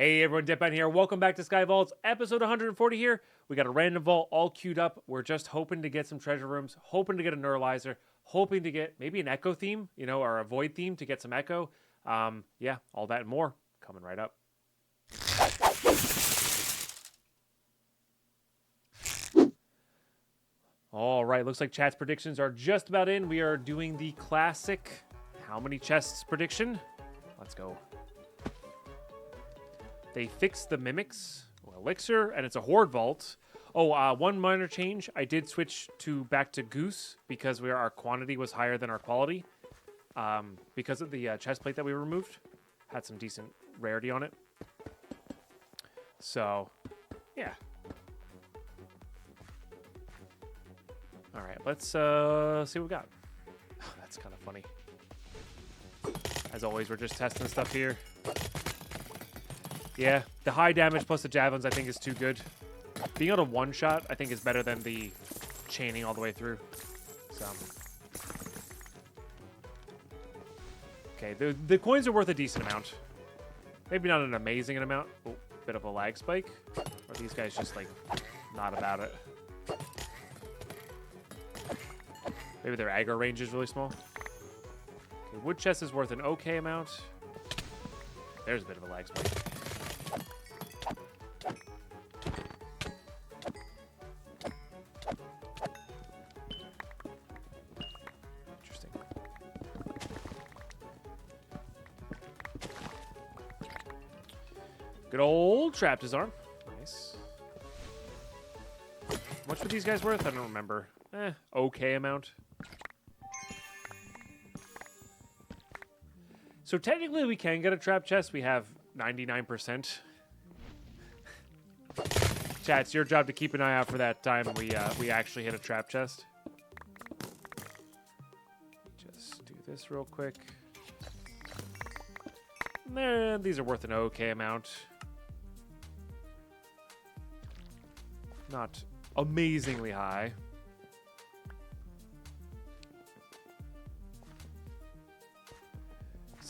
Hey everyone, Deadpine here. Welcome back to Sky Vaults, episode 140 here. We got a random vault all queued up. We're just hoping to get some treasure rooms, hoping to get a neuralizer, hoping to get maybe an echo theme, or a void theme to get some echo. Yeah, all that and more coming right up. All right, looks like chat's predictions are just about in. We are doing the classic how many chests prediction. Let's go. They fixed the mimics, elixir, and it's a horde vault. Oh, one minor change. I did switch back to goose because our quantity was higher than our quality. Because of the chest plate that we removed. Had some decent rarity on it. So, yeah. All right, let's see what we got. Oh, that's kind of funny. As always, we're just testing stuff here. Yeah, the high damage plus the javelins I think is too good. Being able to one-shot I think is better than the chaining all the way through. So, okay, the coins are worth a decent amount. Maybe not an amazing amount. Oh, bit of a lag spike. Or these guys just like not about it. Maybe their aggro range is really small. Okay, wood chest is worth an okay amount. There's a bit of a lag spike. Good old trap disarm. Nice. How much were these guys worth? I don't remember. Okay amount. So technically we can get a trap chest. We have 99%. Chat, it's your job to keep an eye out for that time we actually hit a trap chest. Just do this real quick. There, these are worth an okay amount. Not amazingly high.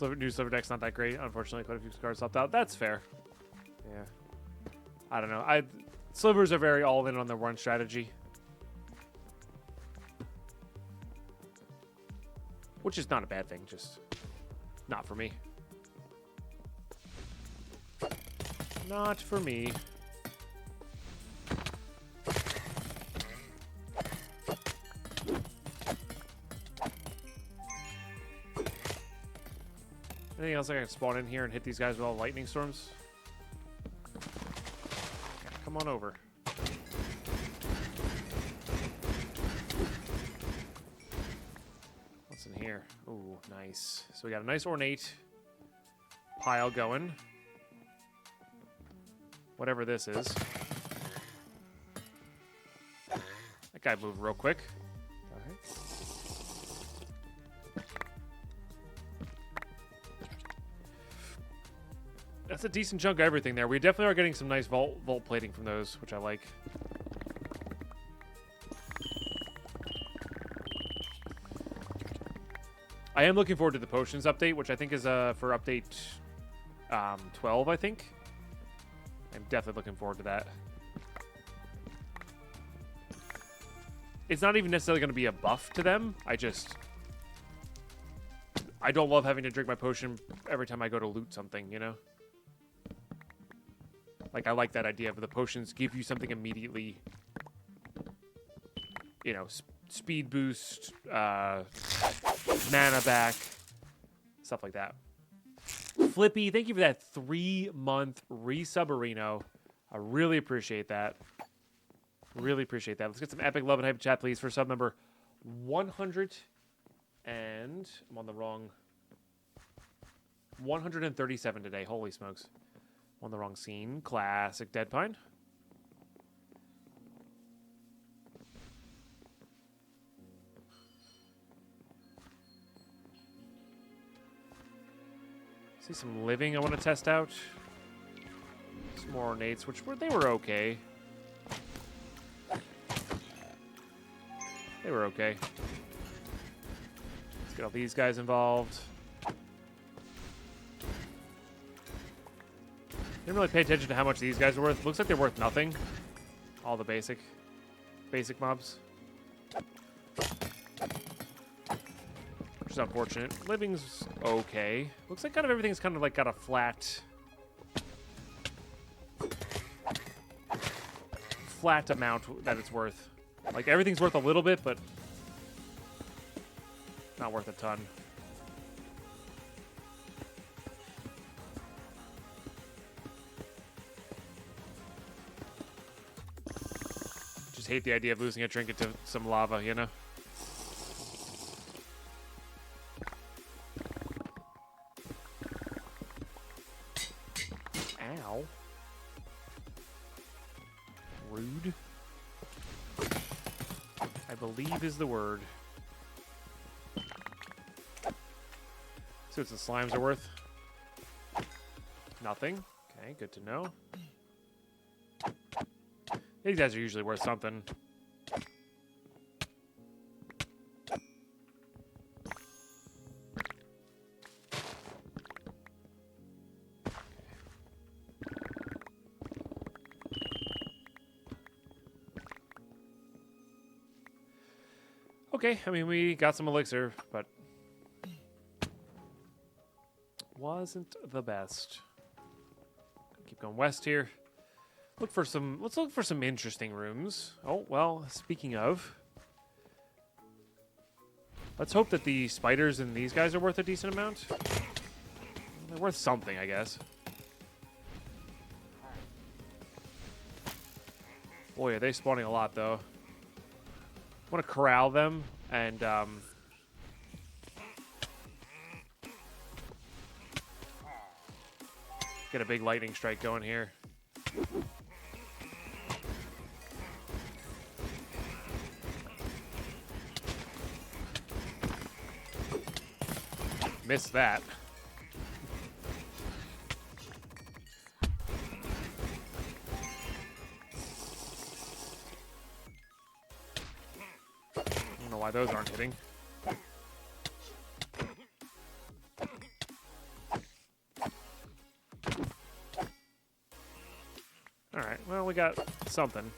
New Sliver deck's not that great. Unfortunately, quite a few cards stopped out. That's fair. Yeah. I don't know. Slivers are very all in on their one strategy. Which is not a bad thing, just not for me. Not for me. Anything else I can spawn in here and hit these guys with all lightning storms? Come on over. What's in here? Ooh, nice. So we got a nice ornate pile going. Whatever this is. That guy moved real quick. All right. That's a decent chunk of everything there. We definitely are getting some nice vault plating from those, which I like. I am looking forward to the potions update, which I think is for update 12, I think. I'm definitely looking forward to that. It's not even necessarily going to be a buff to them. I don't love having to drink my potion every time I go to loot something, you know? Like, I like that idea of the potions give you something immediately. You know, speed boost, mana back, stuff like that. Flippy, thank you for that 3-month resub-areno. I really appreciate that. Really appreciate that. Let's get some epic love and hype chat, please, for sub number 100 and... I'm on the wrong... 137 today. Holy smokes. I'm on the wrong scene. Classic Deadpine. See some living I want to test out. Some more ornates, they were okay. They were okay. Let's get all these guys involved. Didn't really pay attention to how much these guys are worth. Looks like they're worth nothing. All the basic mobs. Which is unfortunate. Living's okay. Looks like kind of everything's kind of like got a flat amount that it's worth. Like everything's worth a little bit, but not worth a ton. Just hate the idea of losing a trinket to some lava, you know? Ow. Rude. I believe is the word. See what the slimes are worth. Nothing. Okay, good to know. These guys are usually worth something. Okay, I mean, we got some elixir, but wasn't the best. Keep going west here. Let's look for some interesting rooms. Oh, well, speaking of, let's hope that the spiders and these guys are worth a decent amount. They're worth something, I guess. Boy, are they spawning a lot, though. I want to corral them and get a big lightning strike going here. Missed that. I don't know why those aren't hitting. Alright, well, we got something.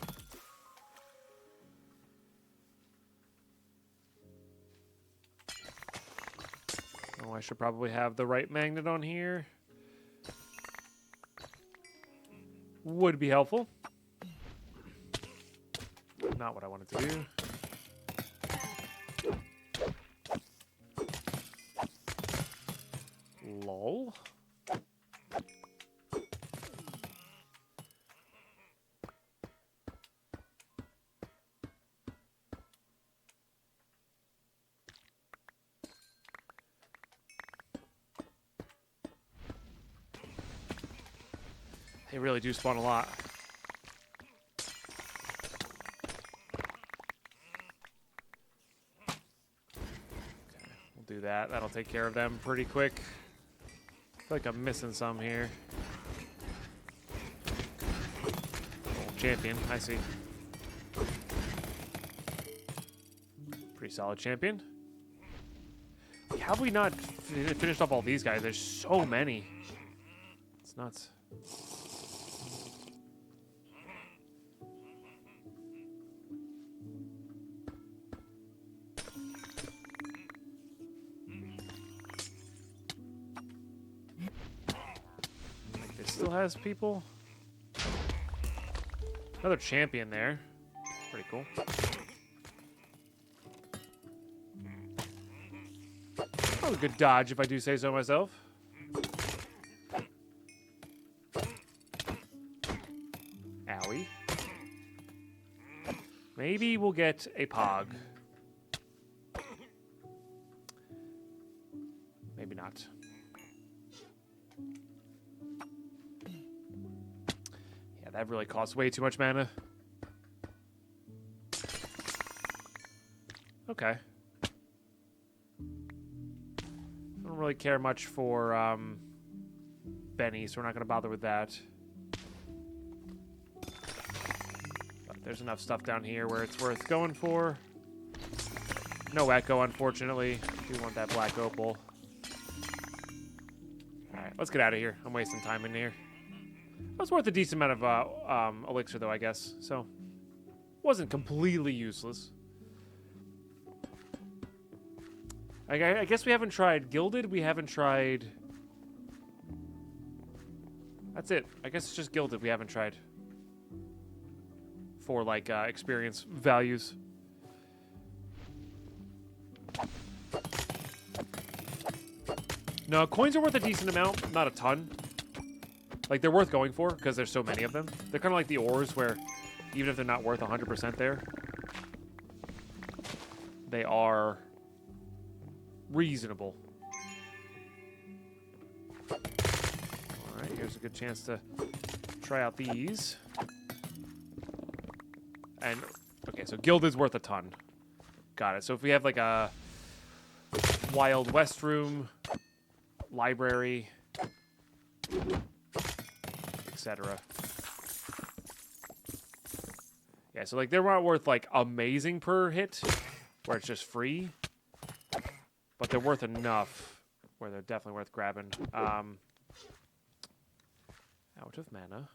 Oh, I should probably have the right magnet on here. Would be helpful. Not what I wanted to do. Lol. They really do spawn a lot. Okay, we'll do that. That'll take care of them pretty quick. I feel like I'm missing some here. Oh, champion, I see. Pretty solid champion. How have we not finished off all these guys? There's so many. It's nuts. Still has people. Another champion there. Pretty cool. Oh, a good dodge if I do say so myself. Owie. Maybe we'll get a pog. Maybe not. That really costs way too much mana. Okay. I don't really care much for Benny, so we're not going to bother with that. But there's enough stuff down here where it's worth going for. No echo, unfortunately. We want that black opal. Alright, let's get out of here. I'm wasting time in here. It was worth a decent amount of elixir, though, I guess. So, wasn't completely useless. I guess we haven't tried Gilded. We haven't tried... That's it. I guess it's just Gilded we haven't tried. For, like, experience values. No, coins are worth a decent amount. Not a ton. Like, they're worth going for, because there's so many of them. They're kind of like the ores, where even if they're not worth 100% there, they are reasonable. Alright, here's a good chance to try out these. And, okay, so Gilded's worth a ton. Got it. So if we have, like, a Wild West room, library, etc. Yeah, so like they're not worth like amazing per hit, where it's just free, but they're worth enough where they're definitely worth grabbing. Out of mana.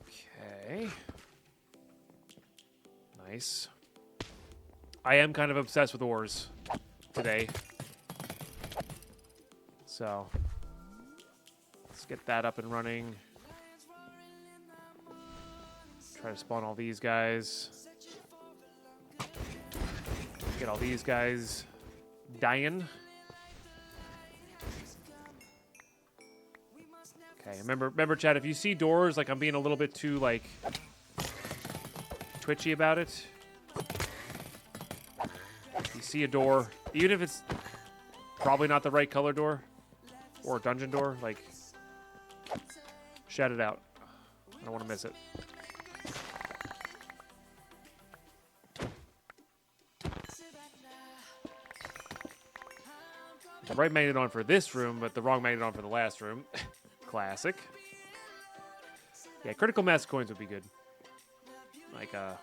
Okay. Nice. I am kind of obsessed with ores today. So, let's get that up and running. Try to spawn all these guys. Get all these guys dying. Okay, remember, Chad, if you see doors, like I'm being a little bit too, like, twitchy about it. If you see a door, even if it's probably not the right color door or dungeon door, like, shout it out. I don't want to miss it. The right magnet on for this room, but the wrong magnet on for the last room. Classic. Yeah, critical mass coins would be good. Like a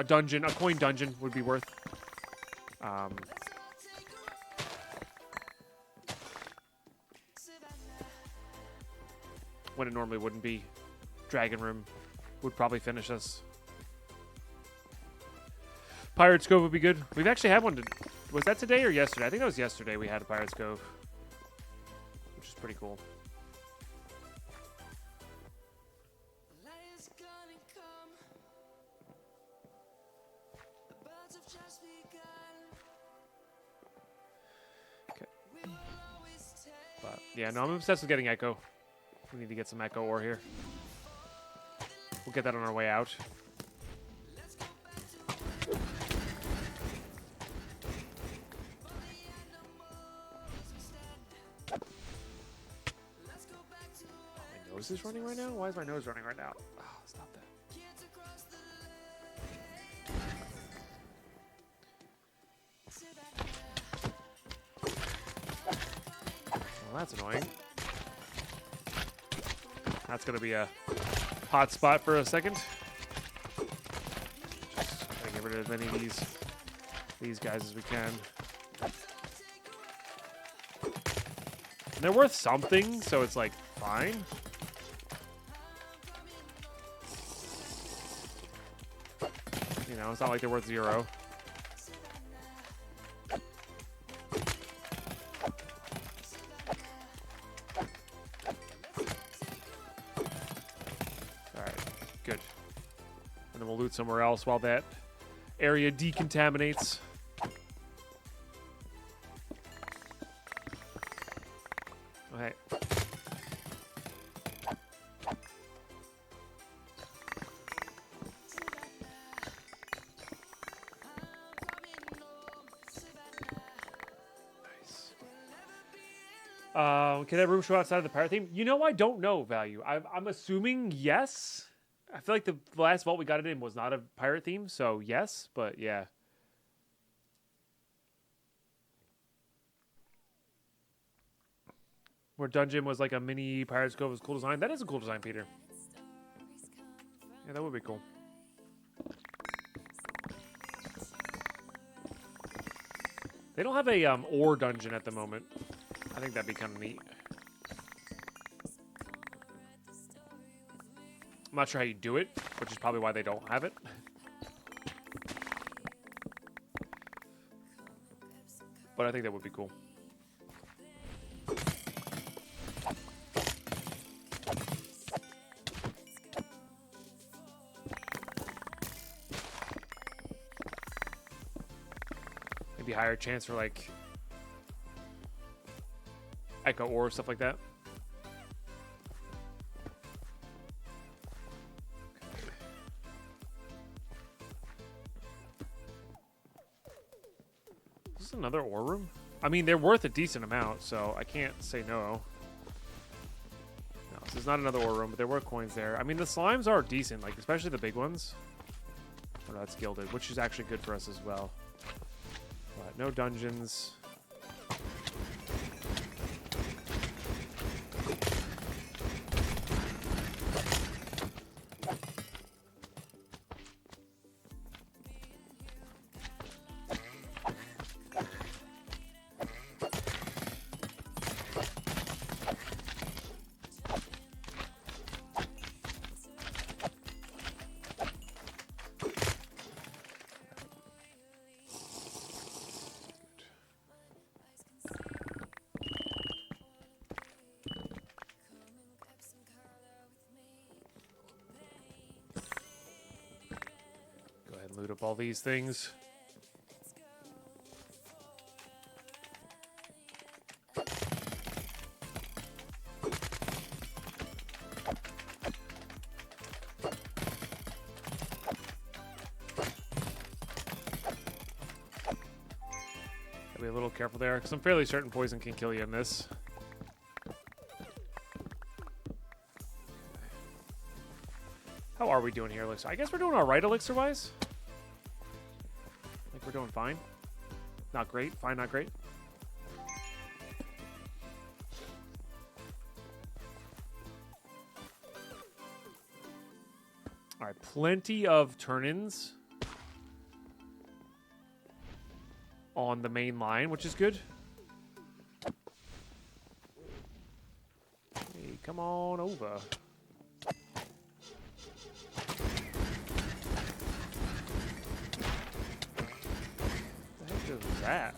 dungeon, a coin dungeon would be worth. When it normally wouldn't be. Dragon Room would probably finish us. Pirate's Cove would be good. We've actually had one. Was that today or yesterday? I think that was yesterday we had a Pirate's Cove. Which is pretty cool. Okay. But, yeah, no, I'm obsessed with getting Echo. We need to get some Echo ore here. We'll get that on our way out. My nose is running right now? Why is my nose running right now? Oh, stop that. Well, that's annoying. That's going to be a hot spot for a second. Just try to get rid of as many of these guys as we can. And they're worth something, so it's like fine. You know, it's not like they're worth 0. Loot somewhere else while that area decontaminates. Okay. Nice. Can that room show outside of the pirate theme? You know, I don't know, Value. I'm assuming yes. I feel like the last vault we got it in was not a pirate theme, so yes, but yeah. Where dungeon was like a mini Pirate's Cove was cool design. That is a cool design, Peter. Yeah, that would be cool. They don't have a ore dungeon at the moment. I think that'd be kind of neat. I'm not sure how you do it, which is probably why they don't have it. But I think that would be cool. Maybe higher chance for like echo ore, stuff like that. Is this another ore room? I mean, they're worth a decent amount, so I can't say no. No, this is not another ore room, but there were coins there. I mean, the slimes are decent, like especially the big ones. Oh, no, that's Gilded, which is actually good for us as well. But no dungeons. Loot up all these things. Gotta be a little careful there, because I'm fairly certain poison can kill you in this. How are we doing here, Elixir? I guess we're doing alright, Elixir-wise. We're doing fine. Not great. Fine, not great. All right, plenty of turn-ins on the main line, which is good. Hey, come on over. What was that?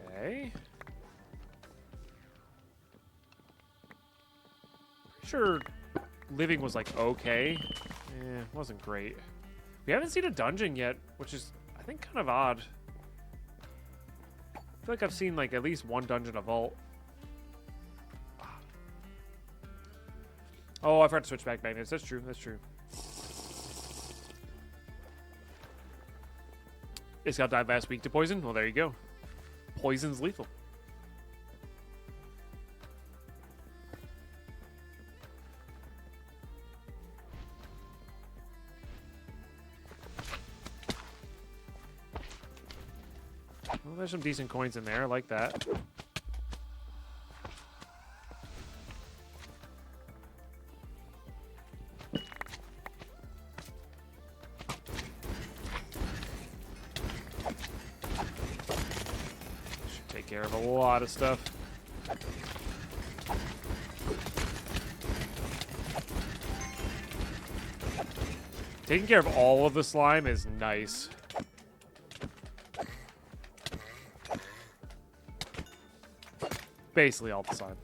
Okay. Sure, living was like okay. Yeah, it wasn't great. We haven't seen a dungeon yet, which is, I think, kind of odd. I feel like I've seen, like, at least one dungeon a vault. Oh, I forgot to switch back magnets. That's true. That's true. It's got died last week to poison. Well, there you go. Poison's lethal. Well, there's some decent coins in there. I like that. Should take care of a lot of stuff. Taking care of all of the slime is nice. Basically all the slime.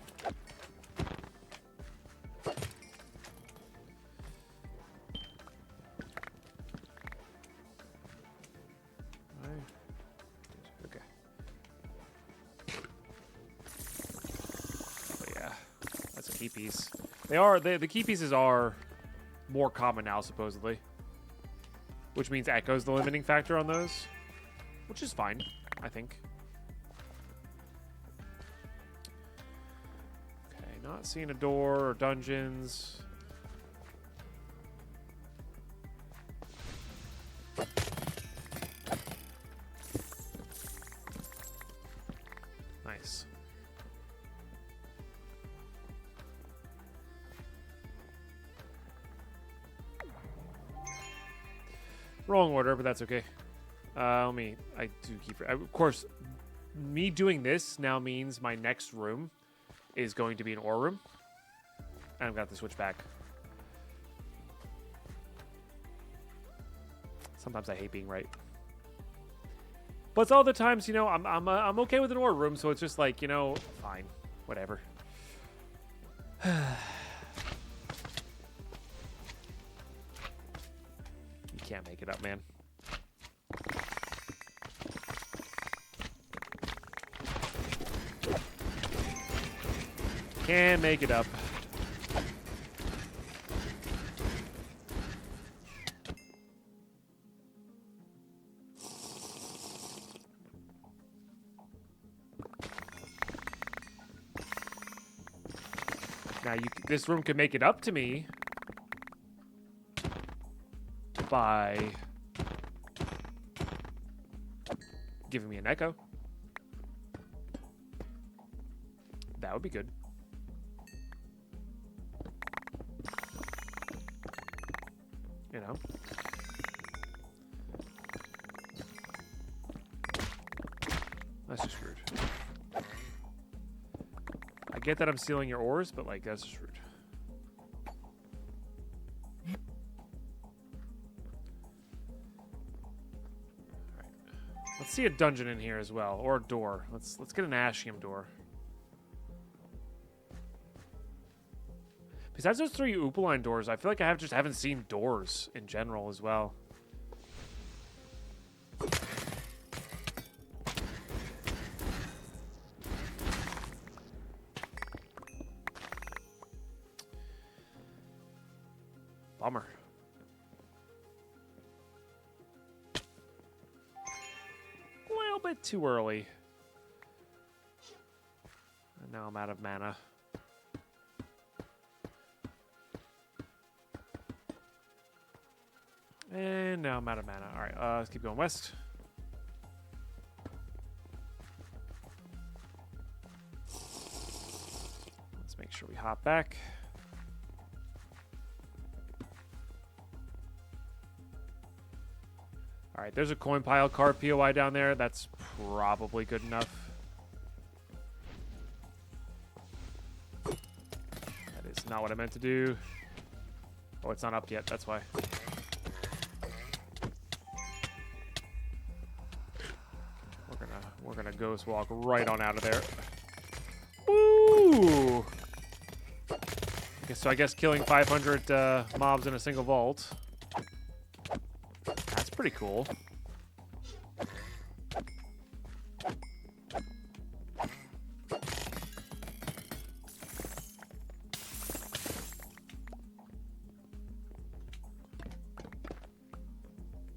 Okay. But yeah, that's a key piece. The key pieces are more common now, supposedly. Which means Echo's the limiting factor on those. Which is fine, I think. Okay, not seeing a door or dungeons. Wrong order, but that's okay. I do keep... of course, me doing this now means my next room is going to be an ore room. And I've got to switch back. Sometimes I hate being right. But it's all the times, you know, I'm okay with an ore room, so it's just like, you know, fine. Whatever. You can't make it up, man. Can't make it up. Now, this room could make it up to me by giving me an echo. That would be good. You know. That's just rude. I get that I'm stealing your ores, but like that's just rude. Alright. Let's see a dungeon in here as well. Or a door. Let's get an Ashium door. Besides those 3 Oopaline doors, I feel like I just haven't seen doors in general as well. Bummer. A little bit too early. And now I'm out of mana. And now I'm out of mana. Alright, let's keep going west. Let's make sure we hop back. Alright, there's a coin pile card POI down there. That's probably good enough. That is not what I meant to do. Oh, it's not up yet. That's why. We're gonna ghost walk right on out of there. Woo! Okay, so I guess killing 500 mobs in a single vault. That's pretty cool.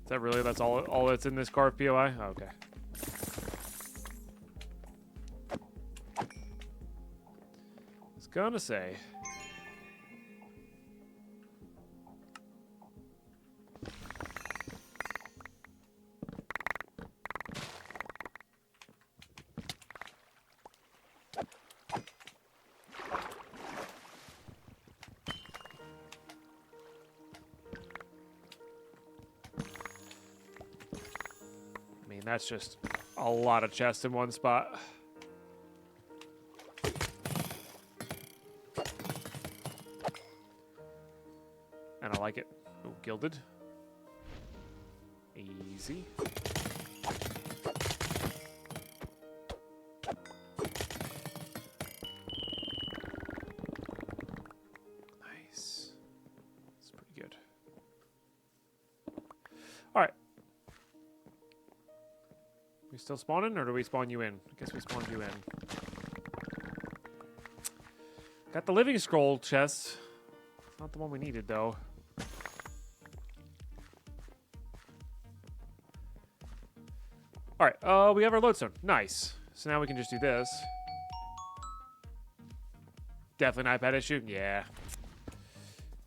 Is that really? That's all that's in this card POI? Oh, okay. Gonna say. I mean, that's just a lot of chests in one spot. And I like it. Oh, Gilded. Easy. Nice. That's pretty good. Alright. We still spawning, or do we spawn you in? I guess we spawned you in. Got the living scroll chest. Not the one we needed, though. Alright, we have our lodestone. Nice. So now we can just do this. Definitely an iPad issue? Yeah.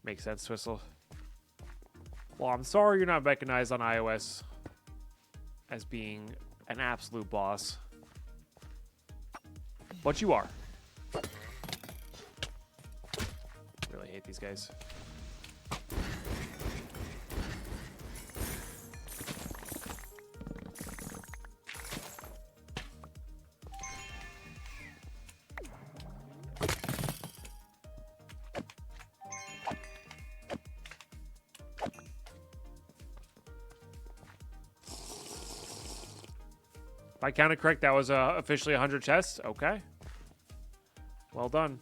Makes sense, Twistle. Well, I'm sorry you're not recognized on iOS as being an absolute boss. But you are. Really hate these guys. If I counted correct, that was officially 100 chests. Okay. Well done.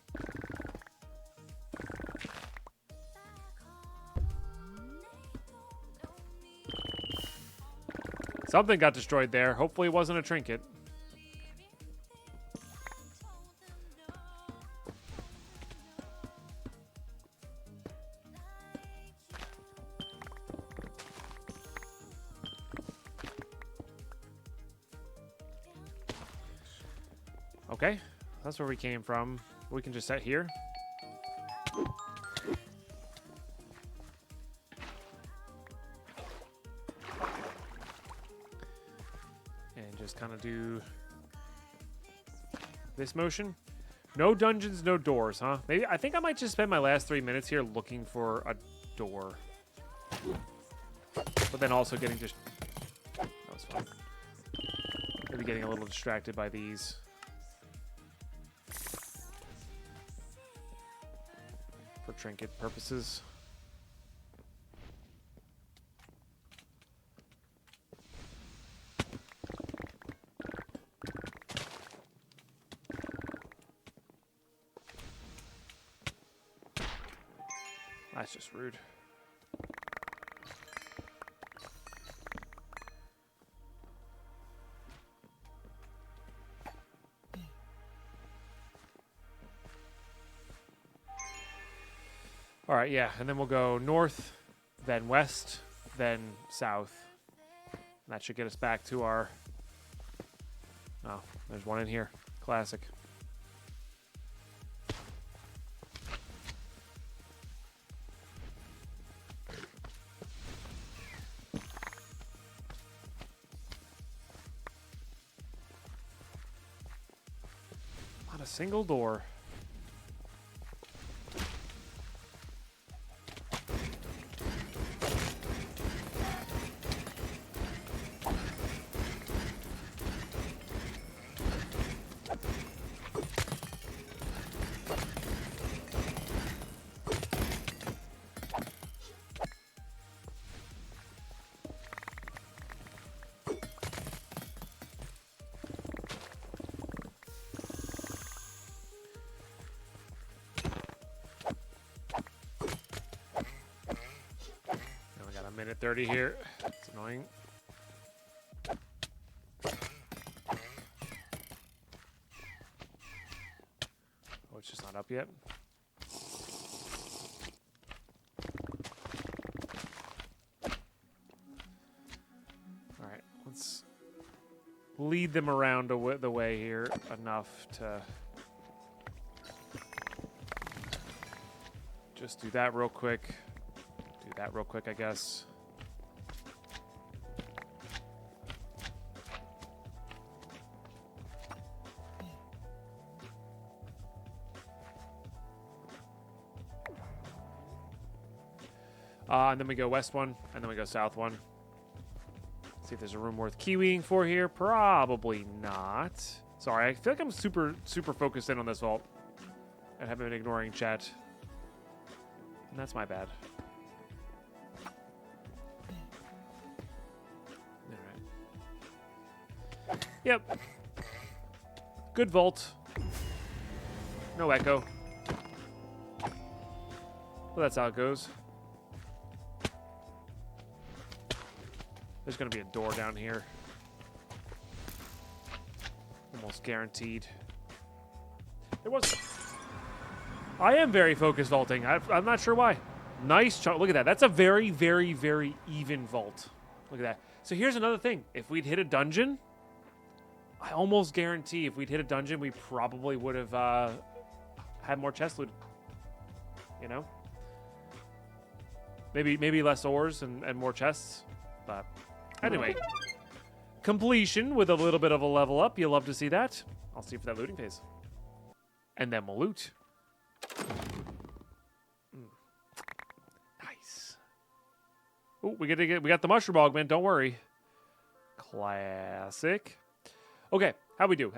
Something got destroyed there. Hopefully it wasn't a trinket. Okay, that's where we came from. We can just set here. And just kind of do this motion. No dungeons, no doors, huh? Maybe I think I might just spend my last 3 minutes here looking for a door. But then also getting just... That was fun. Maybe getting a little distracted by these. For trinket purposes. That's just rude. All right, yeah, and then we'll go north, then west, then south. And that should get us back to our... Oh, there's one in here. Classic. Not a single door. Minute 30 here. It's annoying. Oh, it's just not up yet. All right, let's lead them around the way here enough to just do that real quick. Do that real quick, I guess. And then we go west one, and then we go south one. See if there's a room worth kiwiing for here. Probably not. Sorry, I feel like I'm super focused in on this vault. And have been ignoring chat. And that's my bad. Alright. Yep. Good vault. No echo. Well, that's how it goes. There's going to be a door down here. Almost guaranteed. There was... I am very focused vaulting. I'm not sure why. Nice chunk. Look at that. That's a very, very, very even vault. Look at that. So here's another thing. If we'd hit a dungeon, I almost guarantee if we'd hit a dungeon, we probably would have had more chest loot. You know? Maybe less ores and more chests. But... Anyway, completion with a little bit of a level up. You'll love to see that. I'll see you for that looting phase. And then we'll loot. Nice. Oh, we got the mushroom augment, don't worry. Classic. Okay, how we do?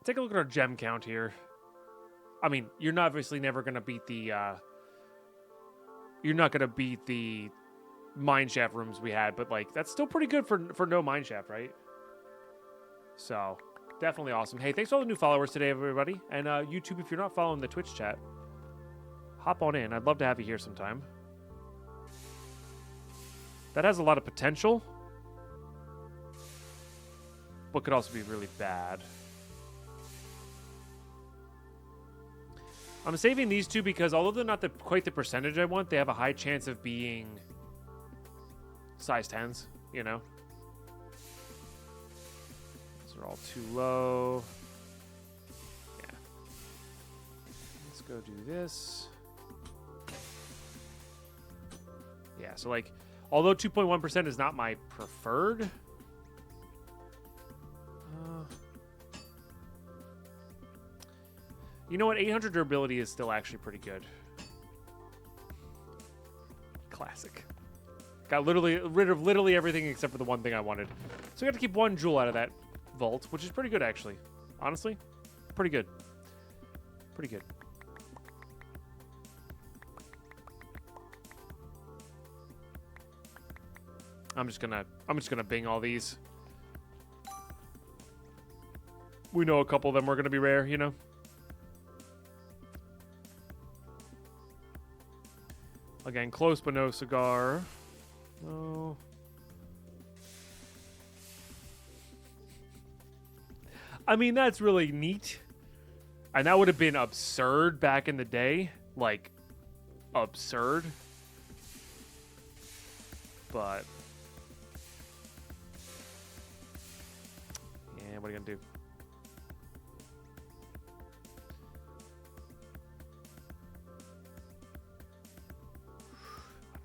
Take a look at our gem count here. I mean, you're not obviously never gonna beat the mineshaft rooms we had, but like that's still pretty good for no mineshaft, right? So, definitely awesome. Hey, thanks for all the new followers today, everybody. And YouTube, if you're not following the Twitch chat, hop on in. I'd love to have you here sometime. That has a lot of potential, but could also be really bad. I'm saving these two because although they're not quite the percentage I want, they have a high chance of being size 10s, you know? These are all too low. Yeah. Let's go do this. Yeah, so like, although 2.1% is not my preferred, you know what? 800 durability is still actually pretty good. Classic. Got rid of literally everything except for the one thing I wanted. So we got to keep one jewel out of that vault, which is pretty good actually. Honestly, pretty good. Pretty good. I'm just gonna bing all these. We know a couple of them are gonna be rare, you know. Again, close but no cigar. No. I mean, that's really neat. And that would have been absurd back in the day. Like, absurd. But yeah, what are you gonna do?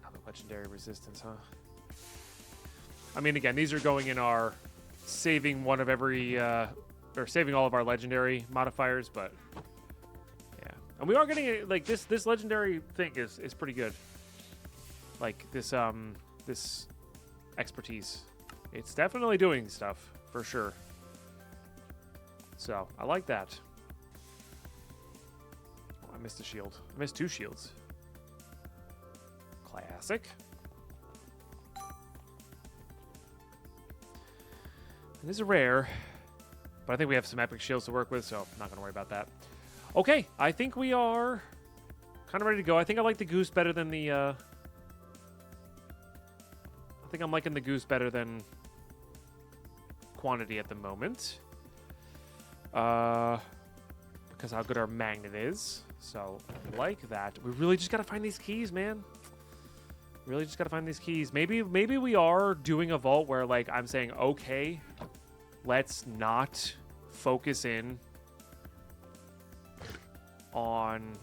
Another legendary resistance, huh? I mean, again, these are going in our saving one of every, or saving all of our legendary modifiers, but yeah. And we are getting, like, this legendary thing is pretty good. Like, this expertise. It's definitely doing stuff, for sure. So, I like that. Oh, I missed a shield. I missed 2 shields. Classic. It is a rare, but I think we have some epic shields to work with, so I'm not going to worry about that. Okay, I think we are kind of ready to go. I think I like the goose better than the... I think I'm liking the goose better than quantity at the moment. Because how good our magnet is. So, I like that. We really just got to find these keys, man. Really just got to find these keys. Maybe we are doing a vault where, like, I'm saying, okay, let's not focus in on,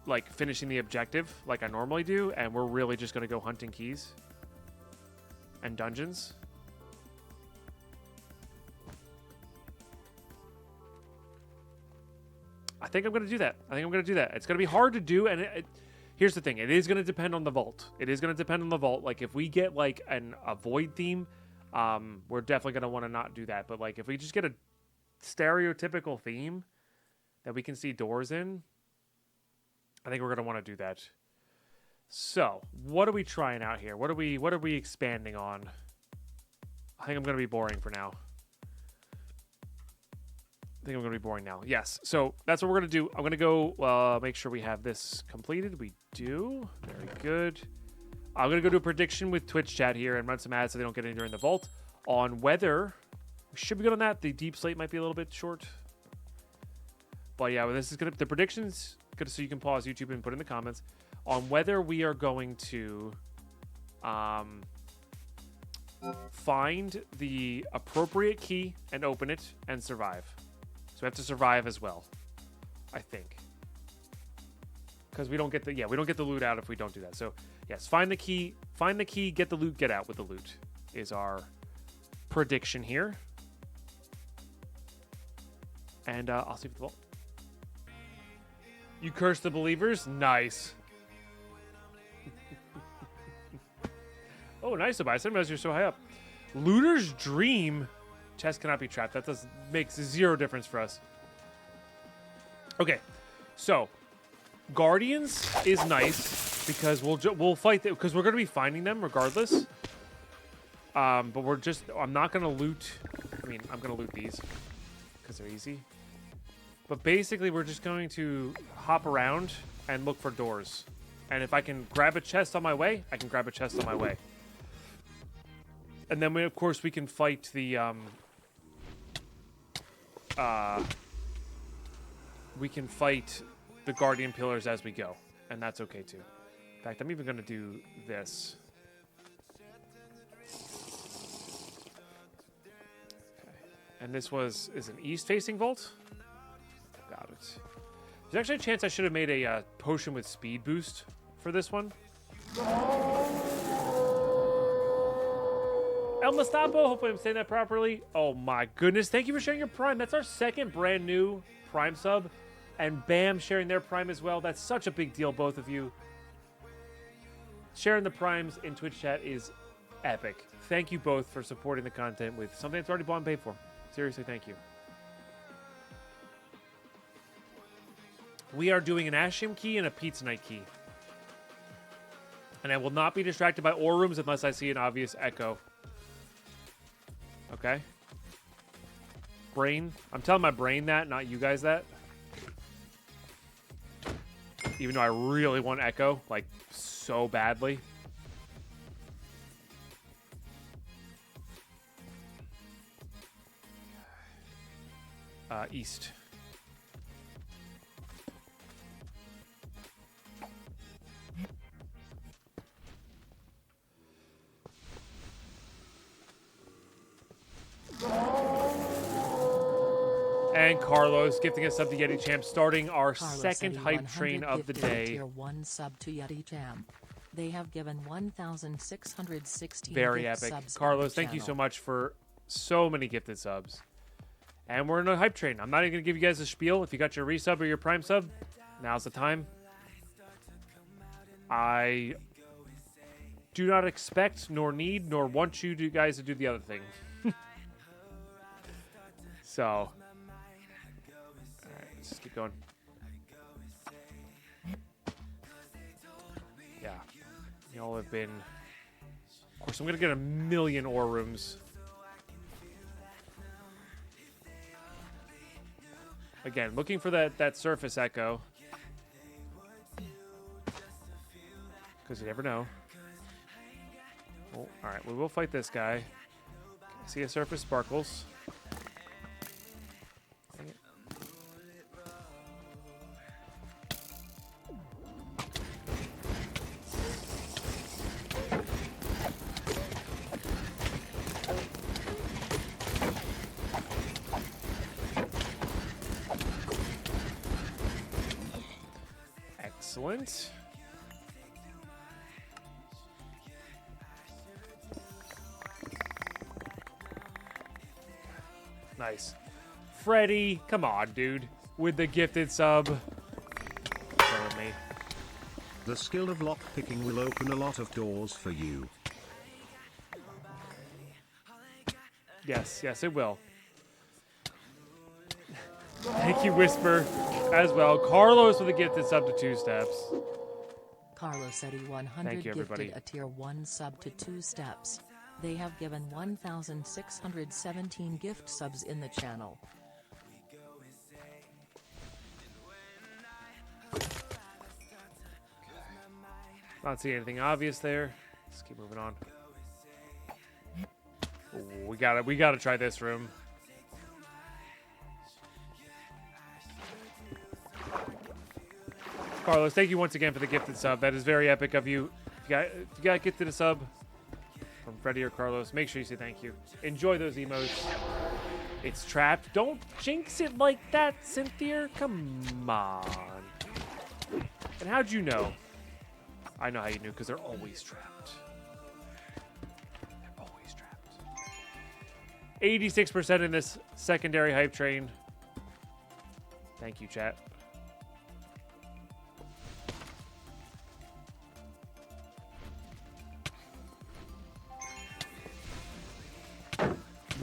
like, finishing the objective like I normally do, and we're really just going to go hunting keys and dungeons. I think I'm going to do that. It's going to be hard to do, and here's the thing. It is going to depend on the vault. Like, if we get, like, a void theme, we're definitely going to want to not do that. But, like, if we just get a stereotypical theme that we can see doors in, I think we're going to want to do that. So, what are we trying out here? What are we expanding on? I think I'm going to be boring for now. Yes. So, that's what we're going to do. I'm going to go make sure we have this completed. We do. Very good. I'm going to go do a prediction with Twitch chat here and run some ads so they don't get in during the vault on whether we should be good on that. The deep slate might be a little bit short. But yeah, this is the predictions, good, so you can pause YouTube and put in the comments on whether we are going to find the appropriate key and open it and survive. So we have to survive as well, I think. Because we don't get the loot out if we don't do that. So yes, find the key, get the loot, get out with the loot is our prediction here. And I'll see if the vault. You curse the believers? Nice. Oh, nice, Tobias. I didn't realize you're so high up. Looter's Dream. Chest cannot be trapped. That makes 0 difference for us. Okay, so Guardians is nice because we'll fight because we're gonna be finding them regardless. But I'm not gonna loot I mean, I'm going to loot these because they're easy. But basically, we're just going to hop around and look for doors. And if I can grab a chest on my way, I can grab a chest on my way. And then, of course, we can fight the... we can fight the Guardian Pillars as we go. And that's okay, too. In fact, I'm even going to do this. Okay. And this is an east-facing vault? Got it. There's actually a chance I should have made a potion with speed boost for this one. El Mustapo, hopefully I'm saying that properly. Oh my goodness, thank you for sharing your Prime. That's our second brand new Prime sub. And Bam sharing their Prime as well. That's such a big deal, both of you. Sharing the Primes in Twitch chat is epic. Thank you both for supporting the content with something that's already bought and paid for. Seriously, thank you. We are doing an Ashim key and a Pizza Night key. And I will not be distracted by ore rooms unless I see an obvious echo. Okay? Brain. I'm telling my brain that, not you guys that. Even though I really want echo, like, so badly. East. And Carlos gifting us sub to Yeti Champ, starting our second hype train of the day. Tier 1 sub to Yeti Champ. They have given 1,616 Very epic. Carlos, thank you so much for so many gifted subs. And we're in a hype train. I'm not even going to give you guys a spiel. If you got your resub or your Prime sub, now's the time. I do not expect, nor need, nor want you guys to do the other thing. So... Let's just keep going. Yeah. Y'all have been... Of course, I'm going to get a million ore rooms. Again, looking for that surface echo. Because you never know. Oh, alright, we will fight this guy. See a surface sparkles. Excellent. Nice. Freddy, come on, dude. With the gifted sub. Bear with me. The skill of lockpicking will open a lot of doors for you. Yes, yes, it will. Thank you, Whisper, as well. Carlos with a gifted sub to 2 steps. Carlos Eddie 100 Thank you, everybody. gifted a tier 1 sub to 2 steps. They have given 1,617 gift subs in the channel. Not seeing anything obvious there. Let's keep moving on. Ooh, we gotta try this room. Carlos, thank you once again for the gifted sub. That is very epic of you. If you got gifted a sub from Freddy or Carlos, make sure you say thank you. Enjoy those emotes. It's trapped. Don't jinx it like that, Cynthia. Come on. And how'd you know? I know how you knew, because they're always trapped. They're always trapped. 86% in this secondary hype train. Thank you, chat.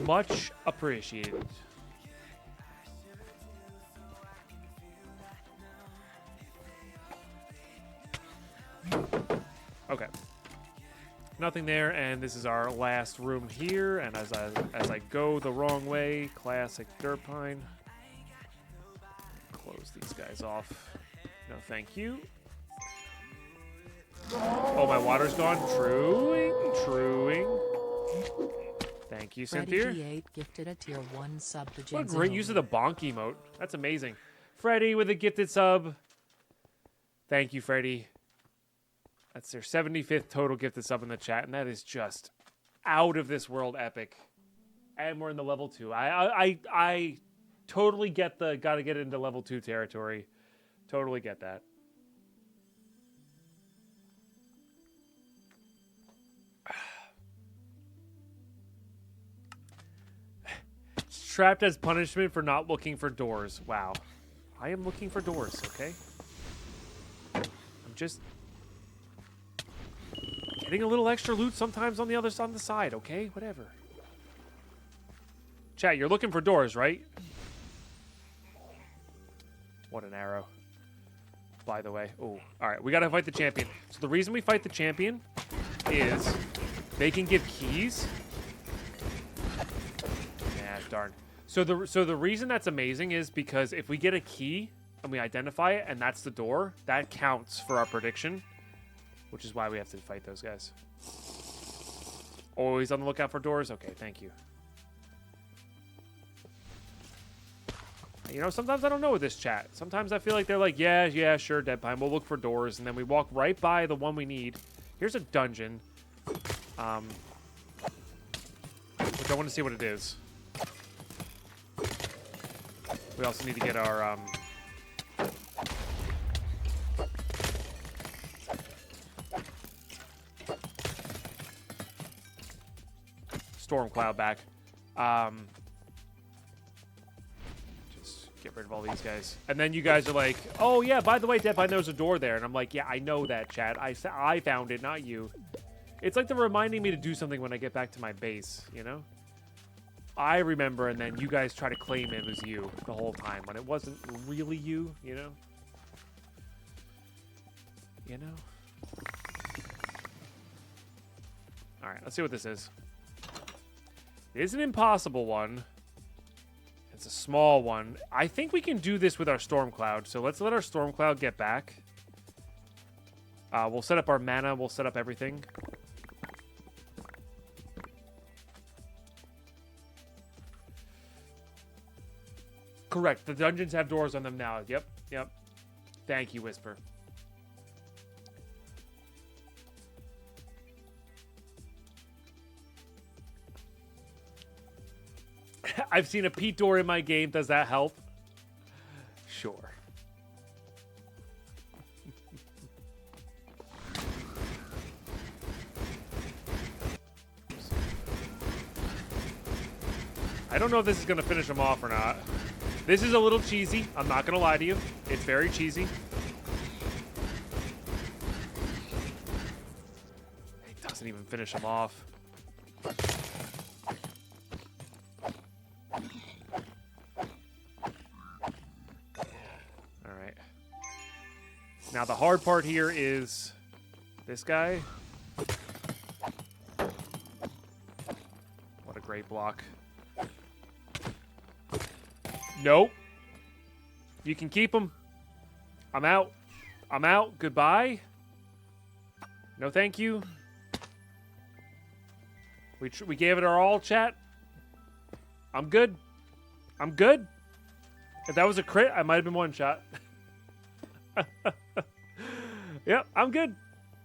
Much appreciated. Okay. nothing there, and this is our last room here. And as I go the wrong way, classic Deadpine. Close these guys off. No, thank you. Oh, my water's gone. Truing. Thank you, Cynthia. Freddy G8 gifted a tier 1 sub to What a Jensen. great use of the bonk emote. That's amazing. Freddy with a gifted sub. Thank you, Freddy. That's their 75th total gifted sub in the chat, and that is just out of this world epic. And we're in the level 2. I totally get the gotta get into level 2 territory. Totally get that. Trapped as punishment for not looking for doors. Wow. I am looking for doors, okay? I'm just getting a little extra loot sometimes on the other side on the side, okay? Whatever. Chat, you're looking for doors, right? What an arrow. By the way. Oh, all right. We got to fight the champion. So the reason we fight the champion is they can give keys. Nah, darn. So the reason that's amazing is because if we get a key and we identify it and that's the door, that counts for our prediction, which is why we have to fight those guys. Always on the lookout for doors? Okay, thank you. You know, sometimes I don't know with this chat. Sometimes I feel like they're like, yeah, sure, Deadpine, we'll look for doors, and then we walk right by the one we need. Here's a dungeon. Which I want to see what it is. We also need to get our, Storm Cloud back. Just get rid of all these guys. And then you guys are like, oh, yeah, by the way, Deadpine, there's a door there. And I'm like, yeah, I know that, chat. I found it, not you. It's like they're reminding me to do something when I get back to my base, you know? I remember, and then you guys try to claim it was you the whole time when it wasn't really you, you know? You know? Alright, let's see what this is. It is an impossible one. It's a small one. I think we can do this with our Storm Cloud, so let's let our Storm Cloud get back. We'll set up our mana, we'll set up everything. Correct. The dungeons have doors on them now. Yep. Thank you, Whisper. I've seen a Pete door in my game. Does that help? Sure. I don't know if this is going to finish him off or not. This is a little cheesy. I'm not going to lie to you. It's very cheesy. It doesn't even finish him off. All right. Now the hard part here is this guy. What a great block. Nope. You can keep them. I'm out. I'm out. Goodbye. No thank you. We gave it our all, chat. I'm good. I'm good. If that was a crit, I might have been one shot. Yep, I'm good.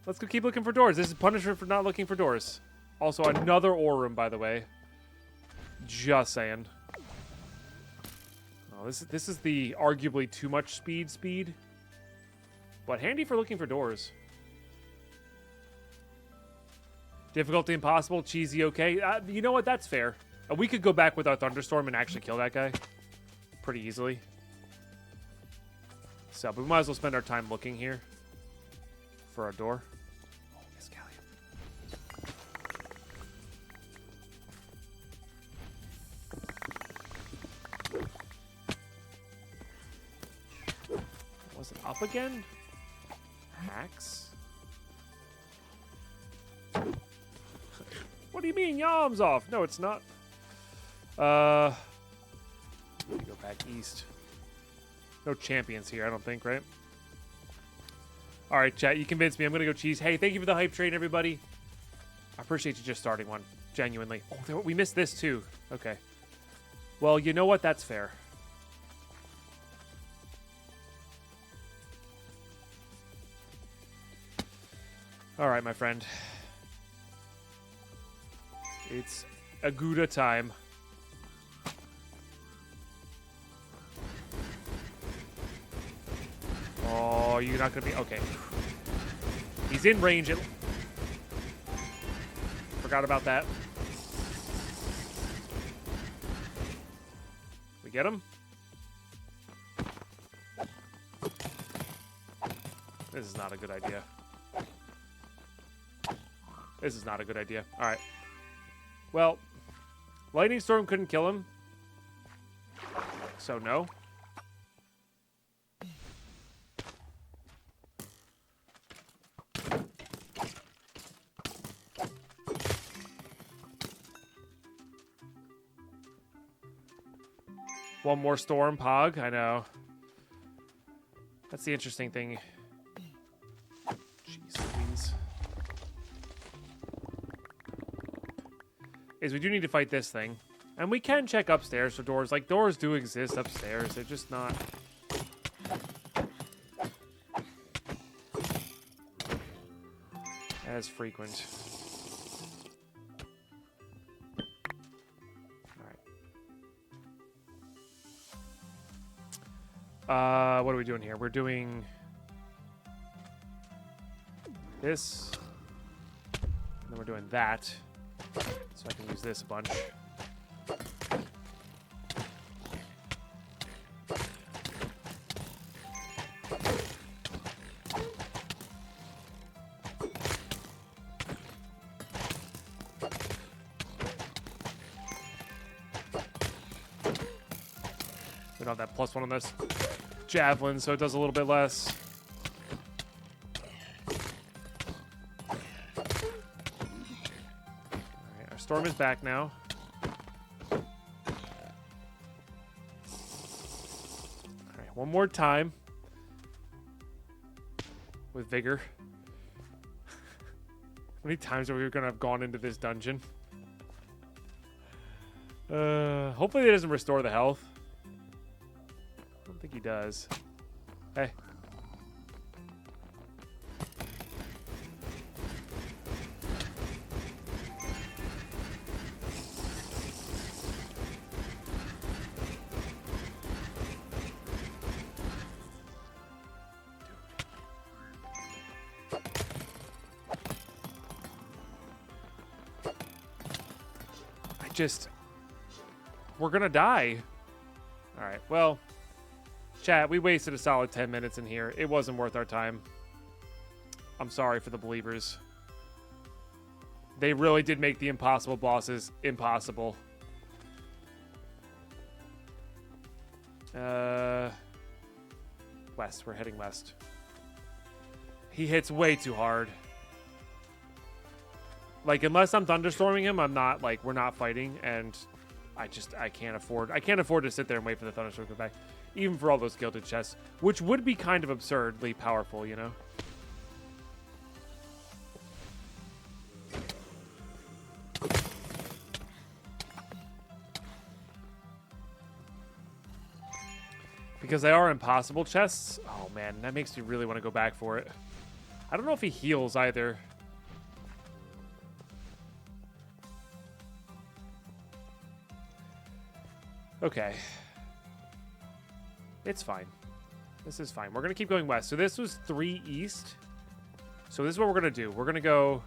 Let's go keep looking for doors. This is punishment for not looking for doors. Also, another ore room, by the way. Just saying. Oh, this is the arguably too much speed, but handy for looking for doors. Difficulty impossible, cheesy okay. You know what? That's fair. We could go back with our thunderstorm and actually kill that guy pretty easily. So, but we might as well spend our time looking here for our door. Oh, Miss Callie. Was it up again? Hacks? What do you mean your arm's off? No, it's not. Let me go back east. No champions here, I don't think, right? All right, chat, you convinced me. I'm going to go cheese. Hey, thank you for the hype train, everybody. I appreciate you just starting one, genuinely. Oh, we missed this, too. Okay. Well, you know what? That's fair. All right, my friend. It's Aguda time. Oh, you're not going to be... Okay. He's in range. Forgot about that. We get him? This is not a good idea. This is not a good idea. All right. Well, Lightning Storm couldn't kill him. So, no. One more storm, Pog. I know. That's the interesting thing. Jeez, please. Is we do need to fight this thing. And we can check upstairs for doors. Like, doors do exist upstairs. They're just not... as frequent. What are we doing here? We're doing this, and then we're doing that, so I can use this a bunch. We don't have that +1 on this javelin, so it does a little bit less. Alright, our storm is back now. Alright, one more time. With vigor. How many times are we gonna have gone into this dungeon? Hopefully it doesn't restore the health. I don't think he does. Hey. We're gonna die. All right, well, chat, we wasted a solid 10 minutes in here. It wasn't worth our time. I'm sorry for the believers. They really did make the impossible bosses impossible. West. We're heading west. He hits way too hard. Like, unless I'm thunderstorming him, I'm not, like, we're not fighting, and I can't afford to sit there and wait for the thunderstorm to come back. Even for all those gilded chests, which would be kind of absurdly powerful, you know? Because they are impossible chests. Oh, man, that makes me really want to go back for it. I don't know if he heals either. Okay. It's fine. This is fine. We're going to keep going west. So this was 3 east. So this is what we're going to do. We're going to go...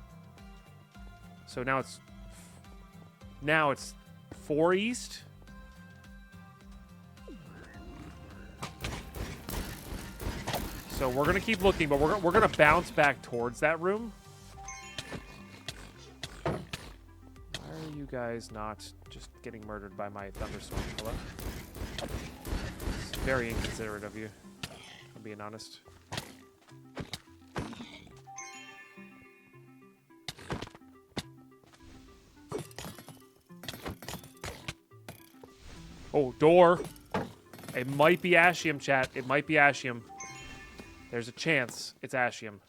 So now it's 4 east. So we're going to keep looking, but we're going to bounce back towards that room. Why are you guys not just getting murdered by my thunderstorm? Hello? It's very inconsiderate of you, I'm being honest. Oh, door. It might be Ashium, chat. It might be Ashium. There's a chance it's Ashium.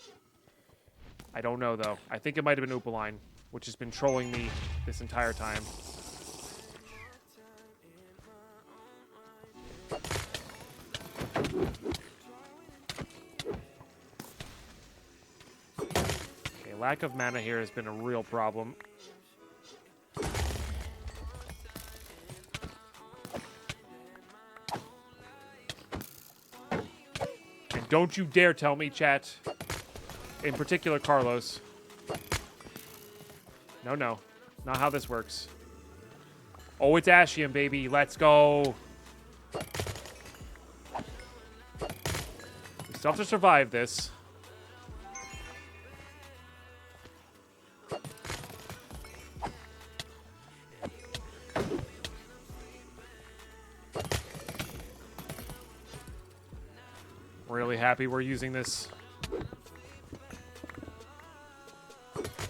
I don't know, though. I think it might have been Opaline, which has been trolling me this entire time. Okay, lack of mana here has been a real problem. And don't you dare tell me, chat, in particular Carlos. No, no. Not how this works. Oh, it's Ashium, baby. Let's go. We still have to survive this. Really happy we're using this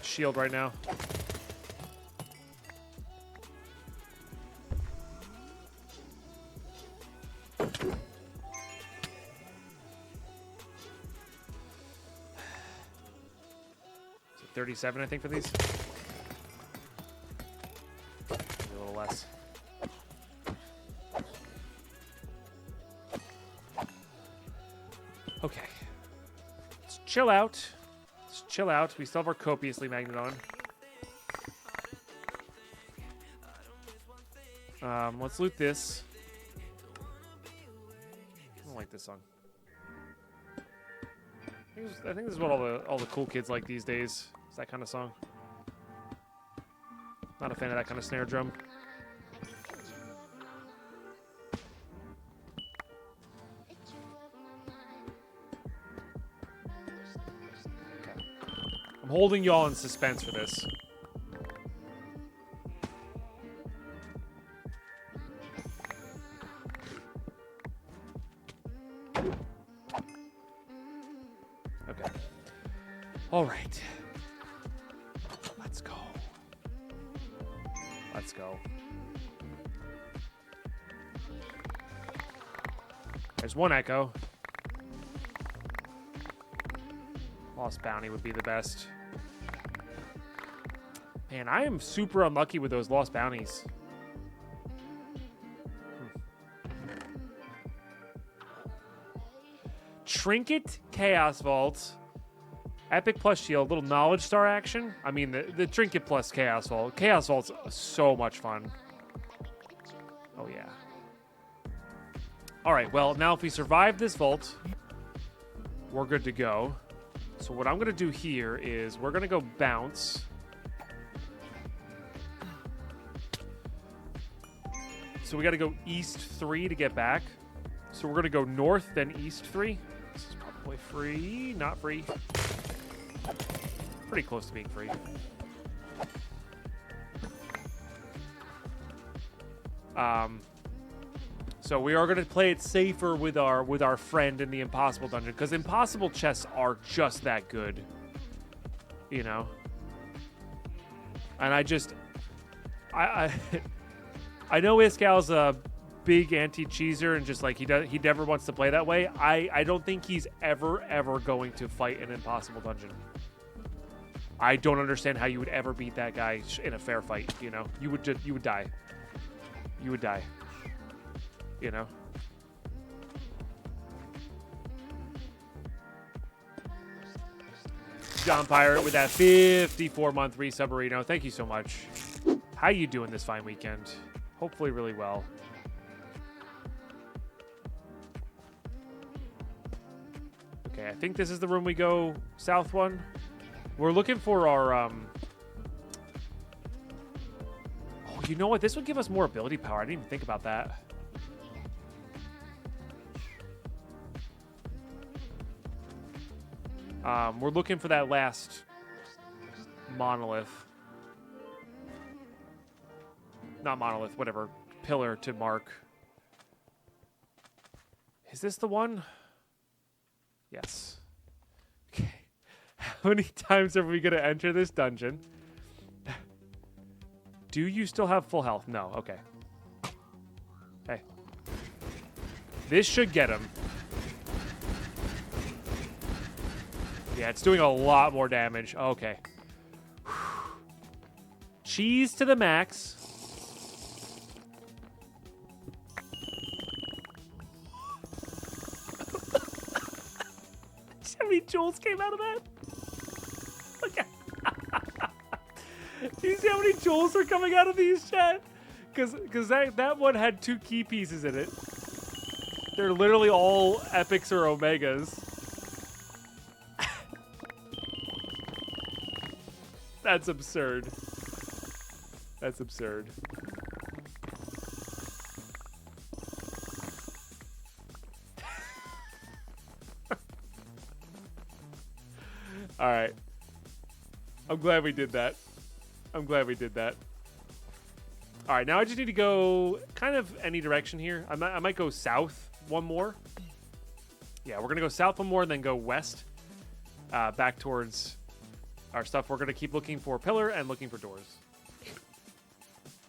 shield right now. So 37, I think, for these. Maybe a little less. Okay. Let's chill out. Let's chill out. We still have our copiously magnet on. Let's loot this. I don't like this song. I think this is what all the cool kids like these days. It's that kind of song. Not a fan of that kind of snare drum. Okay. I'm holding y'all in suspense for this. Okay. All right. Let's go. Let's go. There's one echo. Lost bounty would be the best. Man, I am super unlucky with those lost bounties. Trinket, Chaos Vault, Epic plus Shield, little Knowledge Star action. I mean, the Trinket plus Chaos Vault. Chaos Vault's so much fun. Oh, yeah. All right, well, now if we survive this vault, we're good to go. So what I'm going to do here is we're going to go bounce. So we got to go east 3 to get back. So we're going to go north, then east 3. This is probably free. Not free. Pretty close to being free. So we are going to play it safer with our friend in the impossible dungeon, because impossible chests are just that good, you know. And I know Iscal's a big anti-cheeser and just like he never wants to play that way. I don't think he's ever going to fight an impossible dungeon. I don't understand how you would ever beat that guy in a fair fight. You know, you would die. You would die. You know. John Pirate with that 54-month resub. Thank you so much. How you doing this fine weekend? Hopefully really well. Okay, I think this is the room we go south one. We're looking for our Oh, you know what? This would give us more ability power. I didn't even think about that. We're looking for that last monolith. Not monolith, whatever. Pillar to mark. Is this the one? Yes. Okay. How many times are we going to enter this dungeon? Do you still have full health? No. Okay. This should get him. Yeah, it's doing a lot more damage. Okay. Cheese to the max. See how many jewels came out of that? Look at Do you see how many jewels are coming out of these, chat? Because that one had 2 key pieces in it. They're literally all epics or omegas. That's absurd. That's absurd. All right. I'm glad we did that. I'm glad we did that. All right, now I just need to go kind of any direction here. I might go south one more. Yeah, we're going to go south one more and then go west. Back towards our stuff. We're going to keep looking for pillar and looking for doors.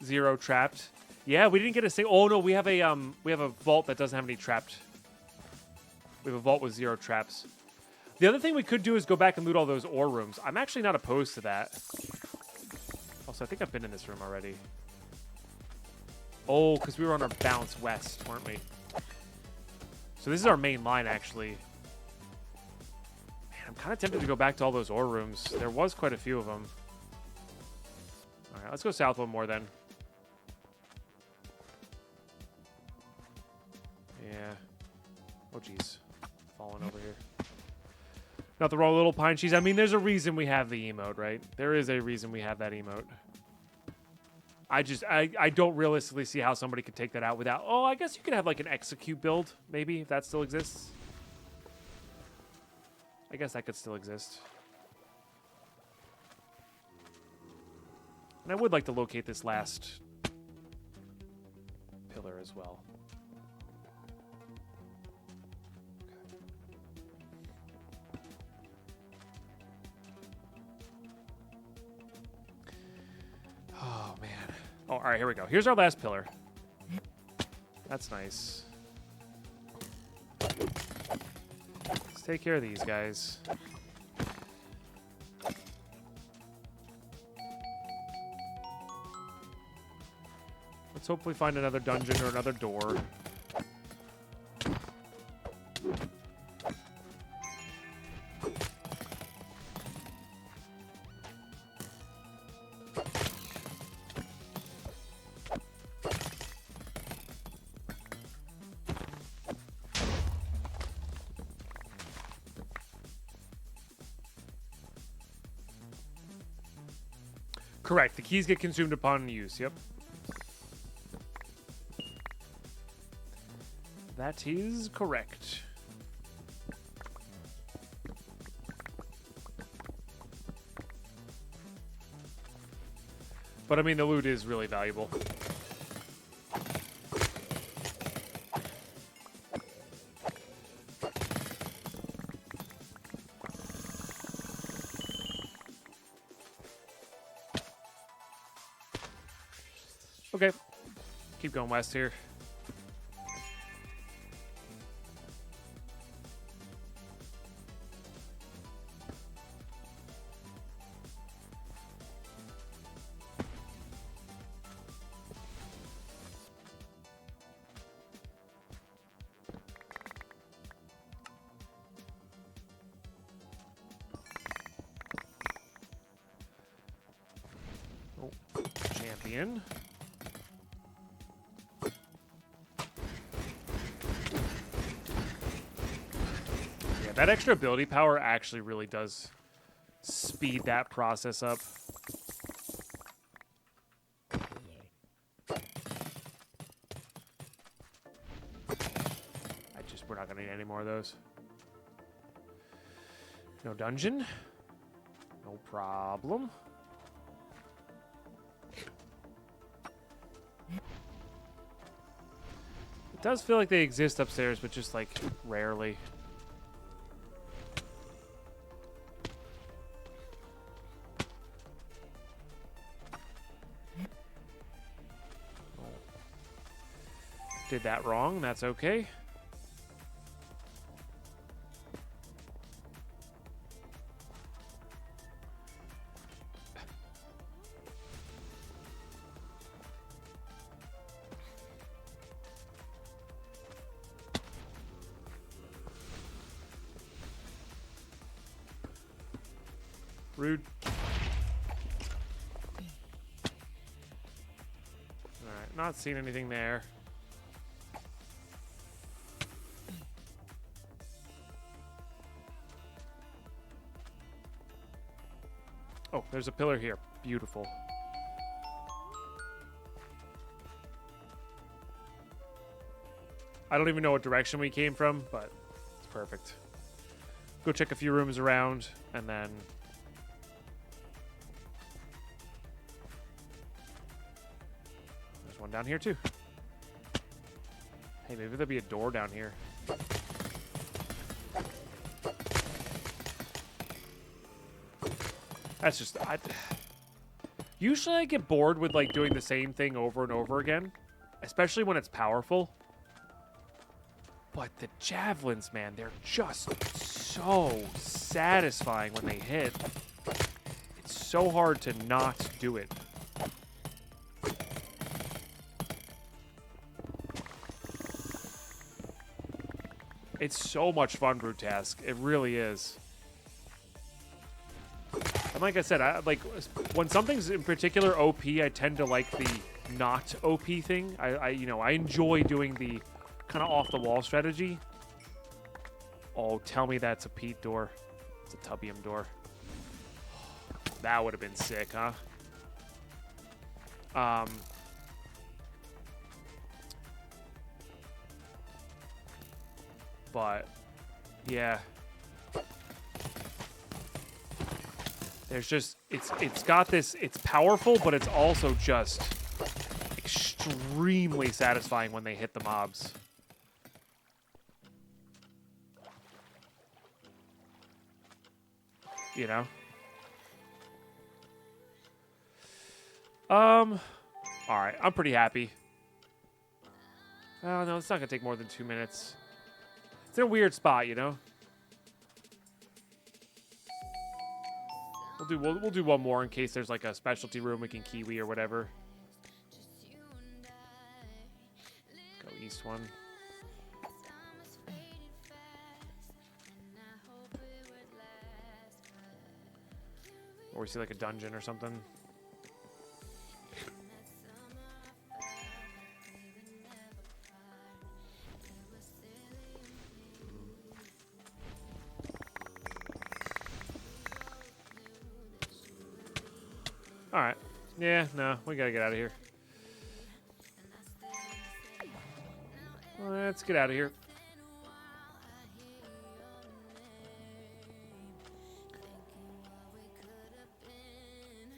0 trapped. Yeah, we didn't get a single. Oh no, we have a vault that doesn't have any trapped. We have a vault with 0 traps. The other thing we could do is go back and loot all those ore rooms. I'm actually not opposed to that. Also, I think I've been in this room already. Oh, because we were on our bounce west, weren't we? So this is our main line, actually. Man, I'm kind of tempted to go back to all those ore rooms. There was quite a few of them. All right, let's go south one more then. Yeah. Oh, jeez. Falling over here. Not the raw little pine cheese. I mean, there's a reason we have the emote, right? There is a reason we have that emote. I don't realistically see how somebody could take that out without... Oh, I guess you could have like an execute build, maybe, if that still exists. I guess that could still exist. And I would like to locate this last pillar as well. Oh, man. Oh, all right, here we go. Here's our last pillar. That's nice. Let's take care of these guys. Let's hopefully find another dungeon or another door. Correct. The keys get consumed upon use. Yep. That is correct. But I mean, the loot is really valuable. Okay. Keep going west here. Oh, champion. That extra ability power actually really does speed that process up. We're not gonna need any more of those. No dungeon. No problem. It does feel like they exist upstairs, but just like rarely. Did that wrong. That's okay. Rude. Alright, not seeing anything there. Oh, there's a pillar here. Beautiful. I don't even know what direction we came from, but it's perfect. Go check a few rooms around, and then... There's one down here, too. Hey, maybe there'll be a door down here. That's just... Usually I get bored with, like, doing the same thing over and over again. Especially when it's powerful. But the javelins, man, they're just so satisfying when they hit. It's so hard to not do it. It's so much fun, Brutask. It really is. And like I said, like when something's in particular OP, I tend to like the not OP thing. I enjoy doing the kind of off the wall strategy. Oh, tell me that's a Pete door. It's a Tubium door. That would have been sick, huh? But yeah. There's just it's got this, it's powerful, but it's also just extremely satisfying when they hit the mobs. You know? Alright, I'm pretty happy. Oh no, it's not gonna take more than 2 minutes. It's in a weird spot, you know? We'll do one more in case there's like a specialty room we can kiwi or whatever. Go east one. Or we see like a dungeon or something. Alright. Yeah, no, we gotta get out of here. Let's get out of here.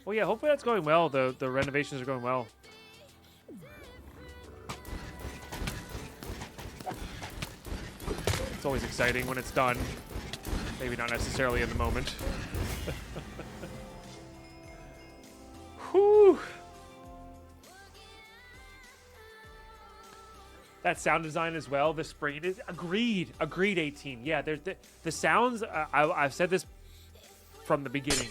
Well, yeah, hopefully that's going well. The renovations are going well. It's always exciting when it's done. Maybe not necessarily in the moment. Whew. That sound design as well. The spraying is agreed. Agreed. 18. Yeah, there's the sounds. I've said this from the beginning.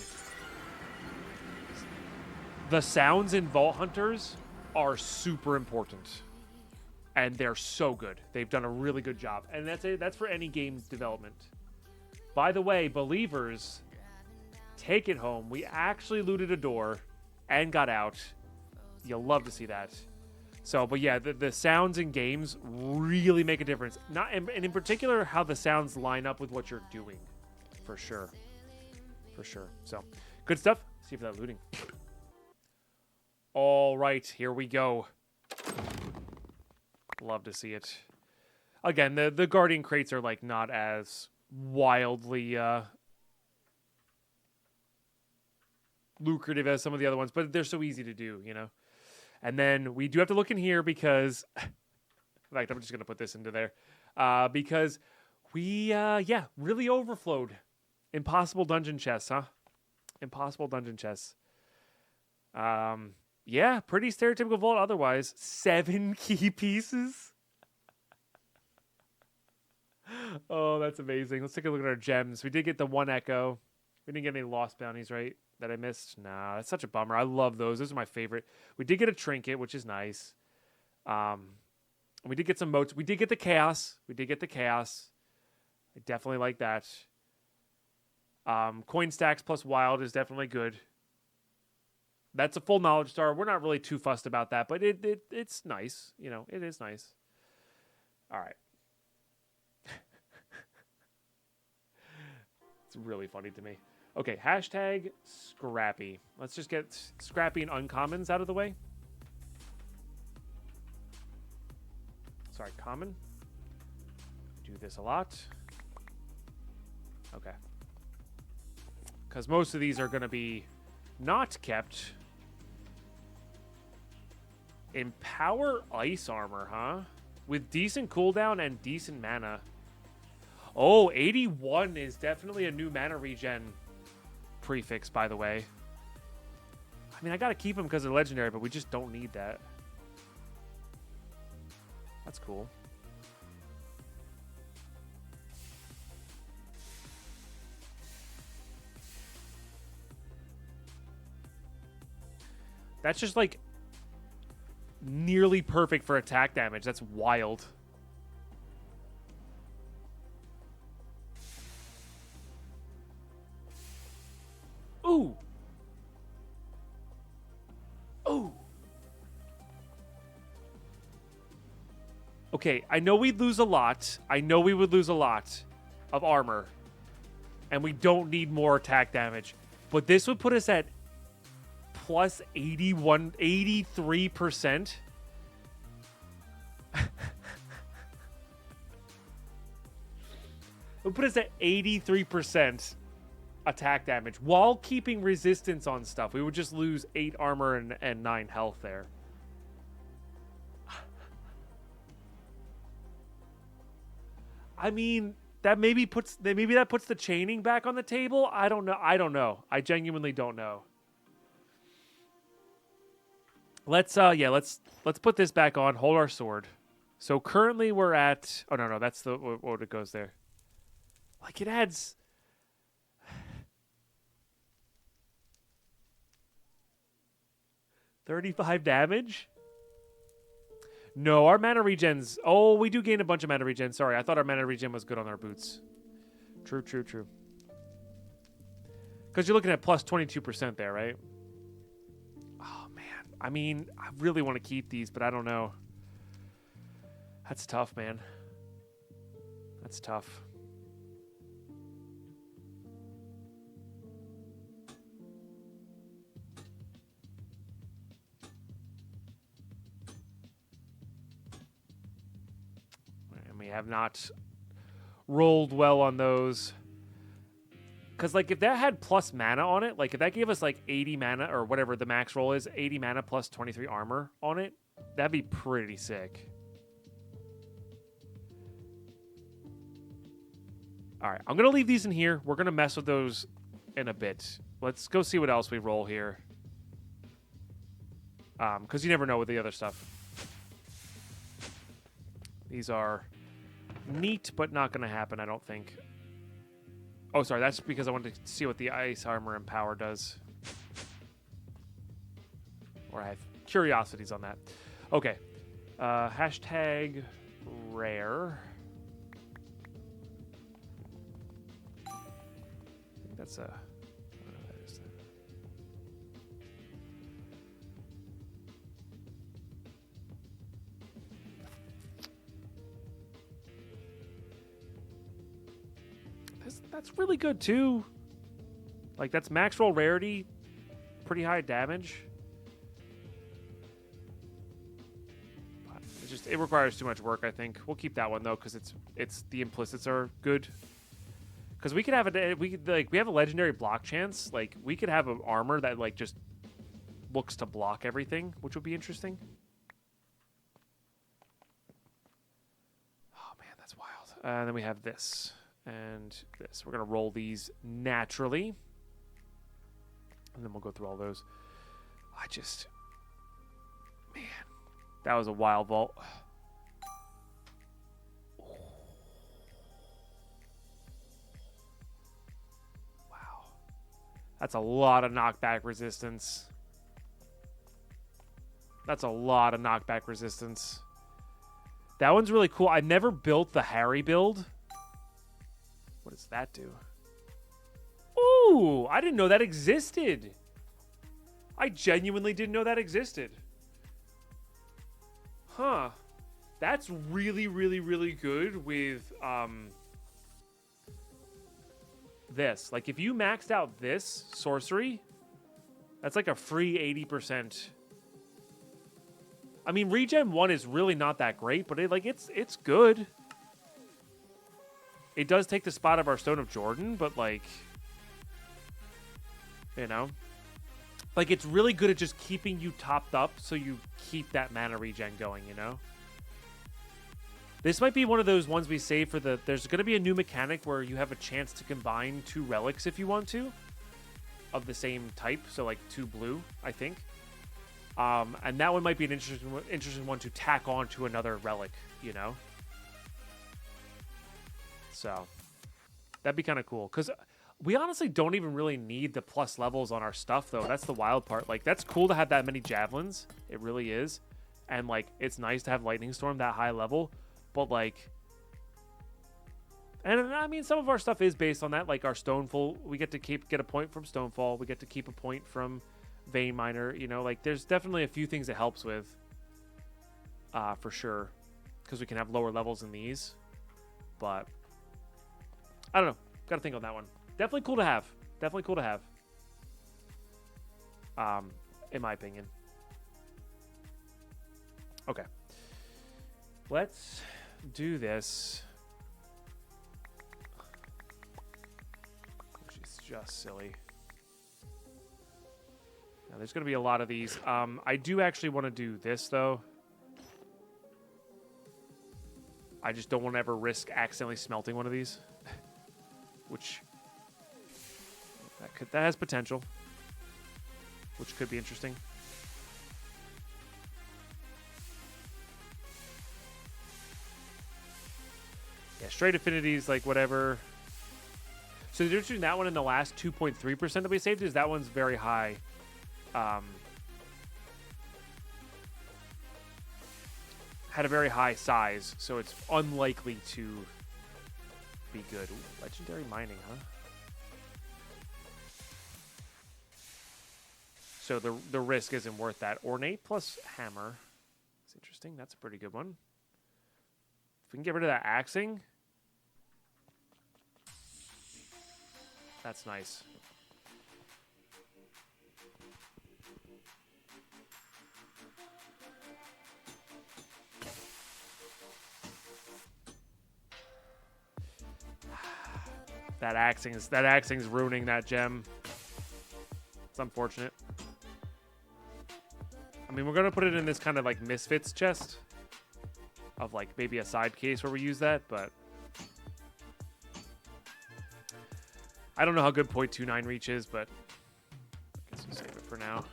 The sounds in Vault Hunters are super important, and they're so good. They've done a really good job, and that's for any game development. By the way, believers, take it home. We actually looted a door and got out. You'll love to see that. So, but yeah, the sounds in games really make a difference. And in particular, how the sounds line up with what you're doing. For sure. For sure. So, good stuff. See for that looting. All right, here we go. Love to see it. Again, the Guardian crates are like not as wildly lucrative as some of the other ones, but they're so easy to do, you know. And then we do have to look in here because, in fact, I'm just gonna put this into there because we really overflowed. Impossible dungeon chests, huh? Impossible dungeon chests. Yeah, pretty stereotypical vault otherwise. 7 key pieces. Oh, that's amazing. Let's take a look at our gems. We did get the 1 echo. We didn't get any lost bounties, right? That I missed? Nah, that's such a bummer. I love those. Those are my favorite. We did get a trinket, which is nice. We did get some motes. We did get the chaos. I definitely like that. Coin stacks plus wild is definitely good. That's a full knowledge star. We're not really too fussed about that, but it's nice. You know, it is nice. All right. It's really funny to me. Okay, hashtag Scrappy. Let's just get Scrappy and uncommons out of the way. Sorry, common. Do this a lot. Okay. Because most of these are going to be not kept. Empower ice armor, huh? With decent cooldown and decent mana. Oh, 81 is definitely a new mana regen prefix, by the way. I mean, I got to keep them because they're legendary, but we just don't need that. That's cool. That's just like nearly perfect for attack damage. That's wild. Ooh. Ooh. Okay, I know we'd lose a lot. I know we would lose a lot of armor. And we don't need more attack damage. But this would put us at plus 83%. It would put us at 83% attack damage while keeping resistance on stuff. We would just lose 8 armor and 9 health there. I mean, that maybe puts the chaining back on the table. I don't know. I genuinely don't know. Let's put this back on. Hold our sword. So currently we're at, oh no, that's the what it goes there. Like it adds 35 damage? No, our mana regens. Oh, we do gain a bunch of mana regen. Sorry, I thought our mana regen was good on our boots. True. Because you're looking at plus 22% there, right? Oh, man. I mean, I really want to keep these, but I don't know. That's tough, man. That's tough. We have not rolled well on those. Because, like, if that had plus mana on it, like, if that gave us, like, 80 mana, or whatever the max roll is, 80 mana plus 23 armor on it, that'd be pretty sick. Alright, I'm going to leave these in here. We're going to mess with those in a bit. Let's go see what else we roll here. Because you never know with the other stuff. These are neat, but not going to happen, I don't think. Oh, sorry, that's because I wanted to see what the ice armor and power does. Or I have curiosities on that. Okay. Hashtag rare. I think that's a... That's really good, too. Like, that's max roll rarity. Pretty high damage. It requires too much work, I think. We'll keep that one, though, because it's the implicits are good. Because we could have we have a legendary block chance. Like, we could have an armor that, like, just looks to block everything, which would be interesting. Oh, man, that's wild. And then we have this. And this. We're going to roll these naturally. And then we'll go through all those. Man, that was a wild vault. Wow. That's a lot of knockback resistance. That one's really cool. I never built the Harry build. What does that do? Ooh, I didn't know that existed. I genuinely didn't know that existed. Huh. That's really, really, really good with this. Like, if you maxed out this sorcery, that's like a free 80%. I mean, regen 1 is really not that great, but it's good. It does take the spot of our Stone of Jordan, but like, you know, like it's really good at just keeping you topped up so you keep that mana regen going, you know? This might be one of those ones we save for the... There's going to be a new mechanic where you have a chance to combine 2 relics if you want to, of the same type, so like 2 blue, I think. And that one might be an interesting one to tack on to another relic, you know? So, that'd be kind of cool. Because we honestly don't even really need the plus levels on our stuff, though. That's the wild part. Like, that's cool to have that many javelins. It really is. And, like, it's nice to have Lightning Storm that high level. But, like... And, I mean, some of our stuff is based on that. Like, our Stonefall, we get to get a point from Stonefall. We get to keep a point from Vein Miner. You know, like, there's definitely a few things it helps with. For sure. Because we can have lower levels in these. But... I don't know. Got to think on that one. Definitely cool to have. Definitely cool to have. In my opinion. Okay. Let's do this. Which is just silly. Now, there's going to be a lot of these. I do actually want to do this, though. I just don't want to ever risk accidentally smelting one of these. Which that has potential, which could be interesting. Yeah, straight affinities, like whatever. So the difference between that one and the last 2.3% that we saved is that one's very high. Had a very high size, so it's unlikely to be good. Ooh, legendary mining, huh? So the risk isn't worth that. Ornate plus hammer. It's interesting. That's a pretty good one. If we can get rid of that axing, that's nice. That axing's ruining that gem. It's unfortunate. I mean, we're gonna put it in this kind of like misfits chest of like maybe a side case where we use that, but I don't know how good 0.29 reach is, but I guess we'll save it for now.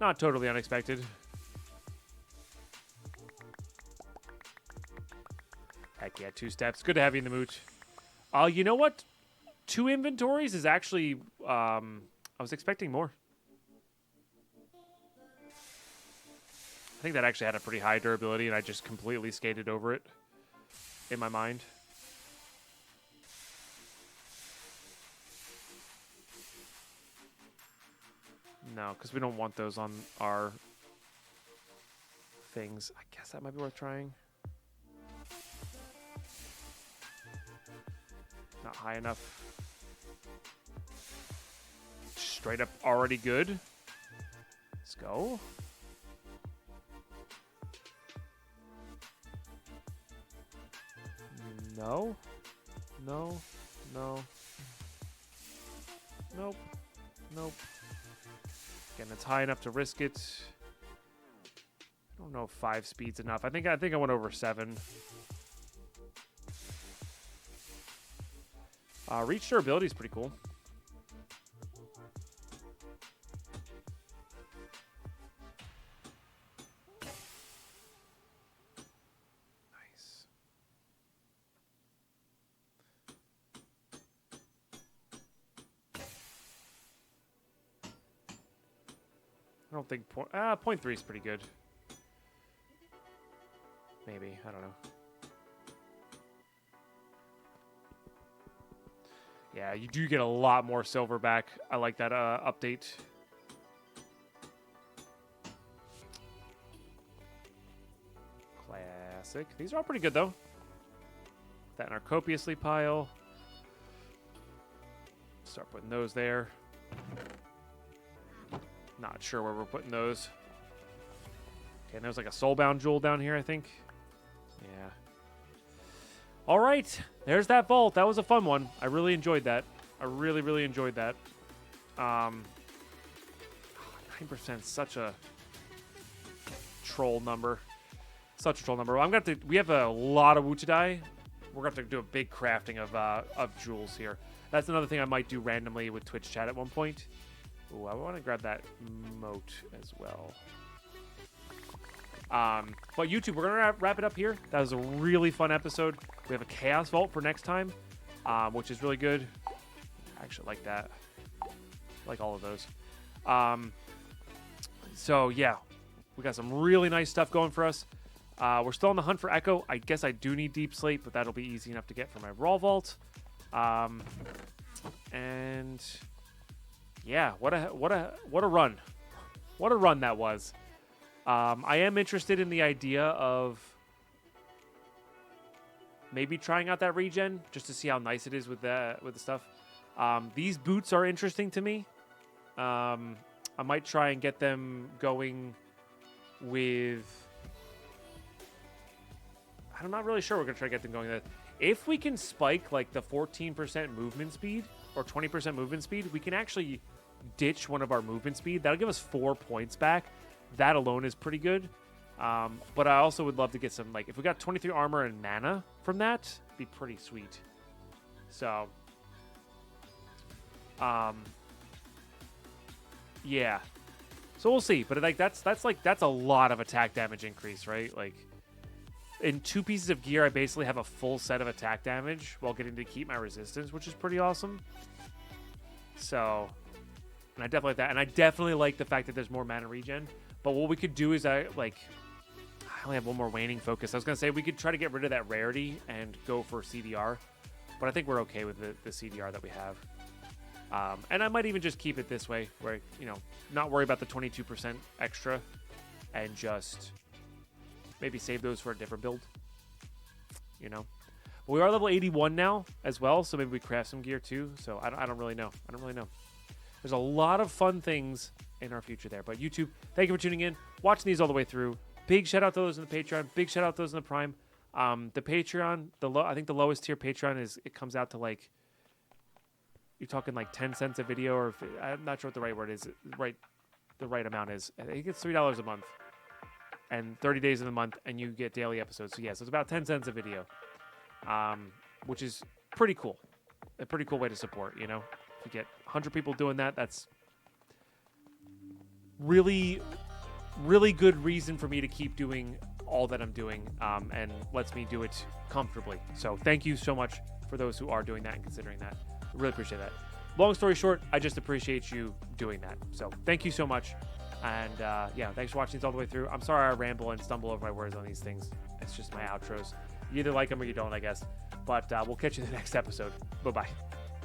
Not totally unexpected. Heck yeah, 2 steps. Good to have you in the mooch. You know what? 2 inventories is actually... I was expecting more. I think that actually had a pretty high durability, and I just completely skated over it in my mind. No, because we don't want those on our things. I guess that might be worth trying. Not high enough. Straight up already good. Let's go. No. No. No. Nope. Nope. Again, it's high enough to risk it. I don't know if 5 speed's enough. I think I went over 7. Reach durability is pretty cool. Nice. I don't think 0.3 is pretty good. Maybe, I don't know. Yeah, you do get a lot more silver back. I like that update. Classic. These are all pretty good, though. Put that in our copiously pile. Start putting those there. Not sure where we're putting those. Okay, and there's like a soulbound jewel down here, I think. Yeah. All right, there's that vault. That was a fun one. I really enjoyed that. I really, really enjoyed that. 9%, such a troll number. Such a troll number. I'm gonna have to. We have a lot of Wuchadai. We're gonna have to do a big crafting of jewels here. That's another thing I might do randomly with Twitch chat at one point. Ooh, I want to grab that moat as well. But YouTube, we're gonna wrap it up here. That was a really fun episode. We have a Chaos Vault for next time, which is really good. I actually like that. I like all of those. So yeah, we got some really nice stuff going for us. We're still on the hunt for Echo. I guess I do need Deep Slate, but that'll be easy enough to get for my Raw Vault. And yeah, what a run. What a run that was. I am interested in the idea of maybe trying out that regen just to see how nice it is with the stuff. These boots are interesting to me. I might try and get them going with... I'm not really sure we're going to try to get them going with. If we can spike like the 14% movement speed or 20% movement speed, we can actually ditch one of our movement speed. That'll give us 4 points back. That alone is pretty good. But I also would love to get some, like, if we got 23 armor and mana from that, it'd be pretty sweet. So, yeah. So we'll see. But like that's a lot of attack damage increase, right? Like, in 2 pieces of gear, I basically have a full set of attack damage while getting to keep my resistance, which is pretty awesome. So, and I definitely like that. And I definitely like the fact that there's more mana regen. But what we could do is I only have one more waning focus. I was going to say we could try to get rid of that rarity and go for CDR. But I think we're okay with the CDR that we have. And I might even just keep it this way, where, you know, not worry about the 22% extra and just maybe save those for a different build, you know. But we are level 81 now as well, so maybe we craft some gear too. So I don't really know. I don't really know. There's a lot of fun things in our future there. But YouTube, thank you for tuning in, watching these all the way through. Big shout out to those in the Patreon. Big shout out to those in the Prime. The Patreon, I think the lowest tier Patreon it comes out to like, you're talking like 10 cents a video, or I'm not sure what the right word is. The right amount is. I think it's $3 a month. And 30 days in the month, and you get daily episodes. So yeah, so it's about 10 cents a video, which is pretty cool. A pretty cool way to support, you know. If you get 100 people doing that, that's really, really good reason for me to keep doing all that I'm doing, and lets me do it comfortably. So thank you so much for those who are doing that and considering that. I really appreciate that. Long story short, I just appreciate you doing that. So thank you so much. And yeah, thanks for watching these all the way through. I'm sorry I ramble and stumble over my words on these things. It's just my outros. You either like them or you don't, I guess. But we'll catch you in the next episode. Bye-bye.